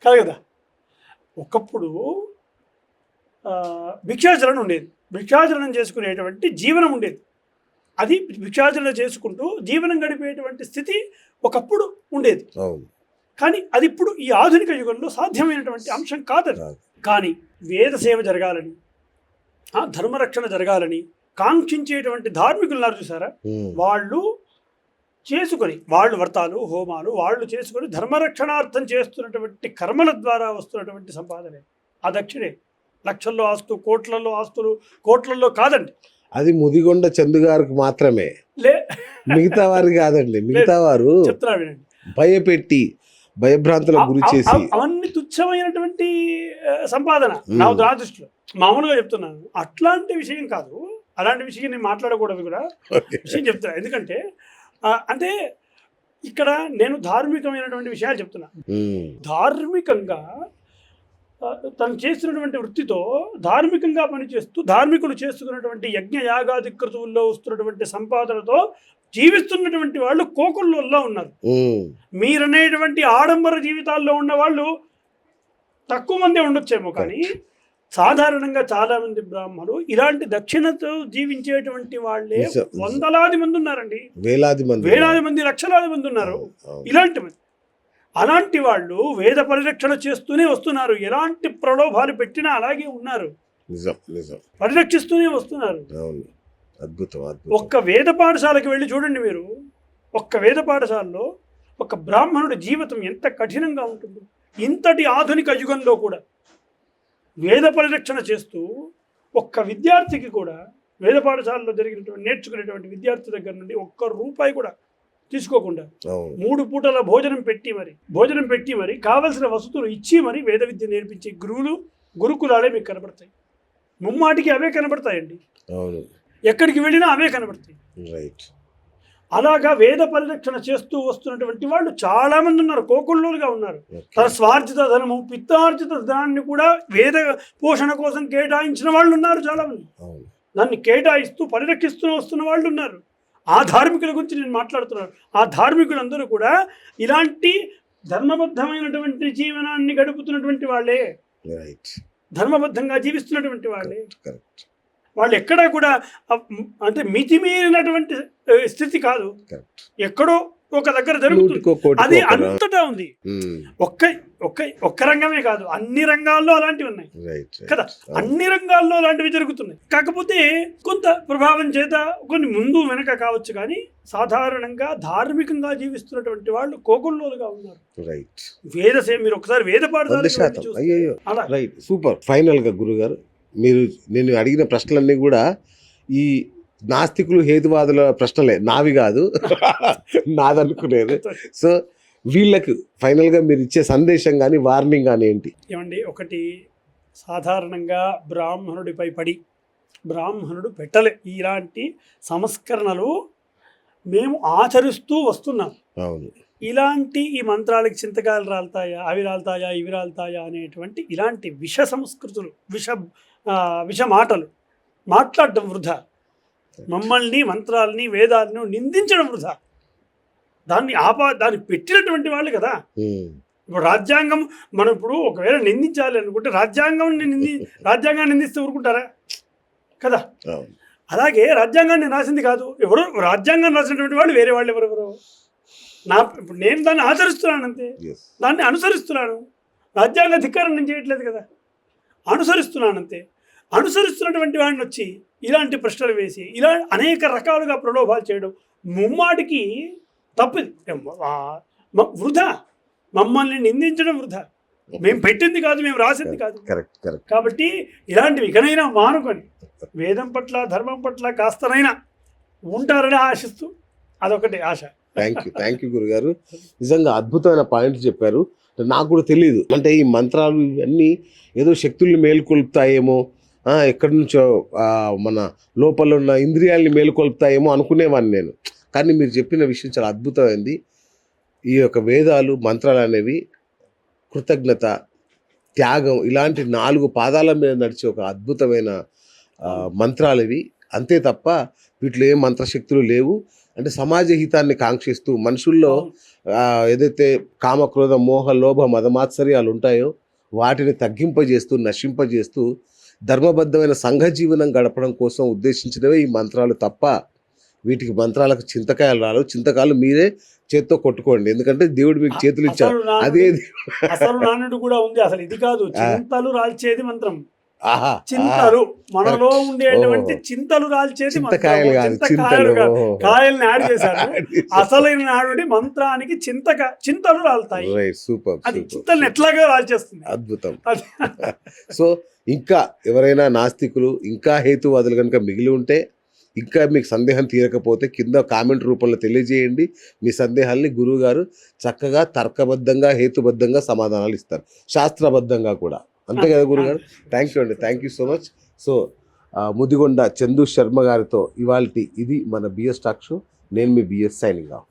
[SPEAKER 2] కాదు కదా. ఒకప్పుడు భిక్షాచరణ ఉండేది, భిక్షాచరణం చేసుకునేటువంటి జీవనం ఉండేది. అది భిక్షాచరణ చేసుకుంటూ జీవనం గడిపేటువంటి స్థితి ఒకప్పుడు ఉండేది. కానీ అది ఇప్పుడు ఈ ఆధునిక యుగంలో సాధ్యమైనటువంటి అంశం కాదు. కానీ వేద సేవ జరగాలని, ధర్మరక్షణ జరగాలని కాంక్షించేటువంటి ధార్మికులు ఉన్నారు చూసారా, వాళ్ళు చేసుకొని వాళ్ళు వ్రతాలు హోమాలు వాళ్ళు చేసుకొని ధర్మరక్షణార్థం చేస్తున్నటువంటి కర్మల ద్వారా వస్తున్నటువంటి సంపాదనే ఆ దక్షిణే. లక్షల్లో ఆస్తులు, కోట్లలో ఆస్తులు, కోట్లలో కాదండి.
[SPEAKER 1] అది ముదిగొండ చందు గారికి మాత్రమే, మిగతా వారు కాదండి. మిగతా వారు
[SPEAKER 2] చెప్తున్నా వినండి,
[SPEAKER 1] భయపెట్టి భయభ్రాంతులకు గురి చేసి
[SPEAKER 2] అవన్నీ తుచ్చమైనటువంటి సంపాదన నా దృష్టిలో. మామూలుగా చెప్తున్నాను, అట్లాంటి విషయం కాదు, అలాంటి విషయం నేను మాట్లాడకూడదు కూడా విషయం చెప్తున్నా. ఎందుకంటే అంటే ఇక్కడ నేను ధార్మికమైనటువంటి విషయాలు చెప్తున్నా. ధార్మికంగా తను చేస్తున్నటువంటి వృత్తితో ధార్మికంగా పనిచేస్తూ ధార్మికులు చేస్తున్నటువంటి యజ్ఞ యాగాది క్రతువుల్లో వస్తున్నటువంటి సంపాదనతో జీవిస్తున్నటువంటి వాళ్ళు కోకుల్లో ఉన్నారు. మీరనేటువంటి ఆడంబర జీవితాల్లో ఉన్న వాళ్ళు తక్కువ మంది ఉండొచ్చేమో, కానీ సాధారణంగా చాలా మంది బ్రాహ్మణులు ఇలాంటి దక్షిణతో జీవించేటువంటి వాళ్ళే వందలాది మంది ఉన్నారండి. వేలాది మంది, లక్షలాది మంది ఉన్నారు ఇలాంటి మంది. అలాంటి వాళ్ళు వేద పరిరక్షణ చేస్తూనే వస్తున్నారు. ఎలాంటి ప్రలోభాలు పెట్టినా అలాగే ఉన్నారు, పరిరక్షిస్తూనే వస్తున్నారు. ఒక్క వేద పాఠశాలకు వెళ్ళి చూడండి మీరు. ఒక్క వేద పాఠశాలలో ఒక బ్రాహ్మణుడి జీవితం ఎంత కఠినంగా ఉంటుందో. ఇంతటి ఆధునిక యుగంలో కూడా వేద పరిరక్షణ చేస్తూ ఒక్క విద్యార్థికి కూడా వేద పాఠశాలలో జరిగినటువంటి నేర్చుకునేటువంటి విద్యార్థి దగ్గర నుండి ఒక్క రూపాయి కూడా తీసుకోకుండా 3 పూటల భోజనం పెట్టి మరి కావలసిన వసతులు ఇచ్చి మరి వేద విద్య నేర్పించే గురుకులాలే మీకు కనబడతాయి. ముమ్మాటికి అవే కనబడతాయండి, ఎక్కడికి వెళ్ళినా అవే కనబడతాయి. అలాగా వేద పరిరక్షణ చేస్తూ వస్తున్నటువంటి వాళ్ళు చాలా మంది ఉన్నారు, కోకొల్లుగా ఉన్నారు. తన స్వార్జిత ధనము, పిత్తార్జిత ధనాన్ని కూడా వేద పోషణ కోసం కేటాయించిన వాళ్ళు ఉన్నారు చాలా మంది. దాన్ని కేటాయిస్తూ పరిరక్షిస్తూ వస్తున్న వాళ్ళు ఉన్నారు. ఆ ధార్మికుల గురించి నేను మాట్లాడుతున్నాను. ఆ ధార్మికులందరూ కూడా ఇలాంటి ధర్మబద్ధమైనటువంటి జీవనాన్ని గడుపుతున్నటువంటి వాళ్ళే, ధర్మబద్ధంగా జీవిస్తున్నటువంటి వాళ్ళే. వాళ్ళు ఎక్కడా కూడా అంటే మితిమీరినటువంటి స్థితి కాదు, ఎక్కడో ఒక దగ్గర జరుగుతుంది. అది అంతటా ఉంది. ఒక్క రంగమే కాదు, అన్ని రంగాల్లో అలాంటివి ఉన్నాయి కదా. అన్ని రంగాల్లో అలాంటివి జరుగుతున్నాయి. కాకపోతే కొంత ప్రభావం చేత కొన్ని ముందు వెనక కావచ్చు, కానీ సాధారణంగా ధార్మికంగా జీవిస్తున్నటువంటి వాళ్ళు కోకొల్లోలుగా ఉన్నారు. మీరు ఒకసారి వేద పాఠశాల.
[SPEAKER 1] సూపర్. ఫైనల్ గా గురుగారు, మీరు నేను అడిగిన ప్రశ్నలన్నీ కూడా ఈ నాస్తికులు హేతువాదుల ప్రశ్నలే, నావి కాదు, నాదనుకునేది. సో వీళ్ళకి ఫైనల్గా మీరు ఇచ్చే సందేశం కానీ వార్నింగ్ కానీ ఏంటి?
[SPEAKER 2] ఏమండి, ఒకటి సాధారణంగా బ్రాహ్మణుడిపై పడి బ్రాహ్మణుడు పెట్టలే ఇలాంటి సంస్కరణలు మేము ఆచరిస్తూ వస్తున్నాం.
[SPEAKER 1] అవును.
[SPEAKER 2] ఇలాంటి ఈ మంత్రాలకి చింతకాయలు రాలుతాయా, అవి రాలుతాయా, ఇవి రాలుతాయా అనేటువంటి ఇలాంటి విష సంస్కృతులు, విష మాటలు మాట్లాడడం వృధా. మమ్మల్ని, మంత్రాలని, వేదాలను నిందించడం వృధా. దాన్ని పెట్టినటువంటి వాళ్ళు కదా. ఇప్పుడు రాజ్యాంగం మనం ఇప్పుడు ఒకవేళ నిందించాలి అనుకుంటే రాజ్యాంగాన్ని నిందిస్తే ఊరుకుంటారా కదా. అలాగే రాజ్యాంగాన్ని రాసింది కాదు ఎవరు, రాజ్యాంగాన్ని రాసినటువంటి వాళ్ళు వేరే వాళ్ళు ఎవరెవరు. ఇప్పుడు నేను దాన్ని ఆచరిస్తున్నాను అంతే, దాన్ని అనుసరిస్తున్నాను. రాజ్యాంగ ధిక్కారం నేను చేయట్లేదు కదా, అనుసరిస్తున్నాను అంతే. అనుసరిస్తున్నటువంటి వాడిని వచ్చి ఇలాంటి ప్రశ్నలు వేసి ఇలా అనేక రకాలుగా ప్రలోభాలు చేయడం ముమ్మాటికి తప్పిది, వృధా. మమ్మల్ని నిందించడం వృధా. మేము పెట్టింది కాదు, మేము రాసింది కాదు. కాబట్టి ఇలాంటివి ఇకనైనా మానుకొని వేదం పట్ల, ధర్మం పట్ల కాస్తనైనా ఉంటారని ఆశిస్తూ అదొకటి ఆశ.
[SPEAKER 1] థ్యాంక్ యూ గురుగారు. నిజంగా అద్భుతమైన పాయింట్ చెప్పారు. నాకు కూడా తెలియదు, అంటే ఈ మంత్రాలు ఇవన్నీ ఏదో శక్తుల్ని మేల్కొల్పుతాయేమో ఎక్కడి నుంచో మన లోపల ఉన్న ఇంద్రియాల్ని మేలుకొల్పుతాయేమో అనుకునేవాడిని నేను. కానీ మీరు చెప్పిన విషయం చాలా అద్భుతమైంది. ఈ యొక్క వేదాలు మంత్రాలు అనేవి కృతజ్ఞత, త్యాగం ఇలాంటి 4 పాదాల మీద నడిచే ఒక అద్భుతమైన మంత్రాలు ఇవి. అంతే తప్ప వీటిలో ఏ మంత్రశక్తులు లేవు. అంటే సమాజ హితాన్ని కాంక్షిస్తూ మనుషుల్లో ఏదైతే కామక్రోధ మోహ లోభ మదమాత్సర్యాలు ఉంటాయో వాటిని తగ్గింపజేస్తూ నశింపజేస్తూ ధర్మబద్ధమైన సంఘ జీవనం గడపడం కోసం ఉద్దేశించినవే ఈ మంత్రాలు తప్ప వీటికి మంత్రాలకు చింతకాయలు రాలు. చింతకాయలు మీరే చేత్తో కొట్టుకోండి, ఎందుకంటే దేవుడు మీకు చేతులు ఇచ్చారు. అదే
[SPEAKER 2] అసలు నానుడు కూడా ఉంది. అసలు ఇది కాదు, చింతలు రాల్చేది మంత్రం.
[SPEAKER 1] ఆహా,
[SPEAKER 2] చింతలు మనలో ఉండేటువంటి చింతలు రాల్చేది
[SPEAKER 1] చింతకాయలు కాదు,
[SPEAKER 2] కాయల్ని యాడ్ చేశారు. అసలైన నానుడి మంత్రానికి చింతలు రాలుతాయి.
[SPEAKER 1] సూపర్.
[SPEAKER 2] అది చింతల్ని ఎట్లాగా రాల్చేస్తుంది.
[SPEAKER 1] అద్భుతం. సో ఇంకా ఎవరైనా నాస్తికులు ఇంకా హేతువాదులు కనుక మిగిలి ఉంటే, ఇంకా మీకు సందేహం తీరకపోతే కింద కామెంట్ రూపంలో తెలియజేయండి. మీ సందేహాల్ని గురువు గారు చక్కగా తర్కబద్ధంగా హేతుబద్ధంగా సమాధానాలు ఇస్తారు, శాస్త్రబద్ధంగా కూడా. అంతే కదా గురుగారు? థ్యాంక్ యూ అండి, thank you so much. So Mudigonda Chandu Sharma గారితో ఇవాల్టి ఇది మన బిఎస్ టాక్ షో. నేను మీ బిఎస్ సైనింగ్ ఆఫ్.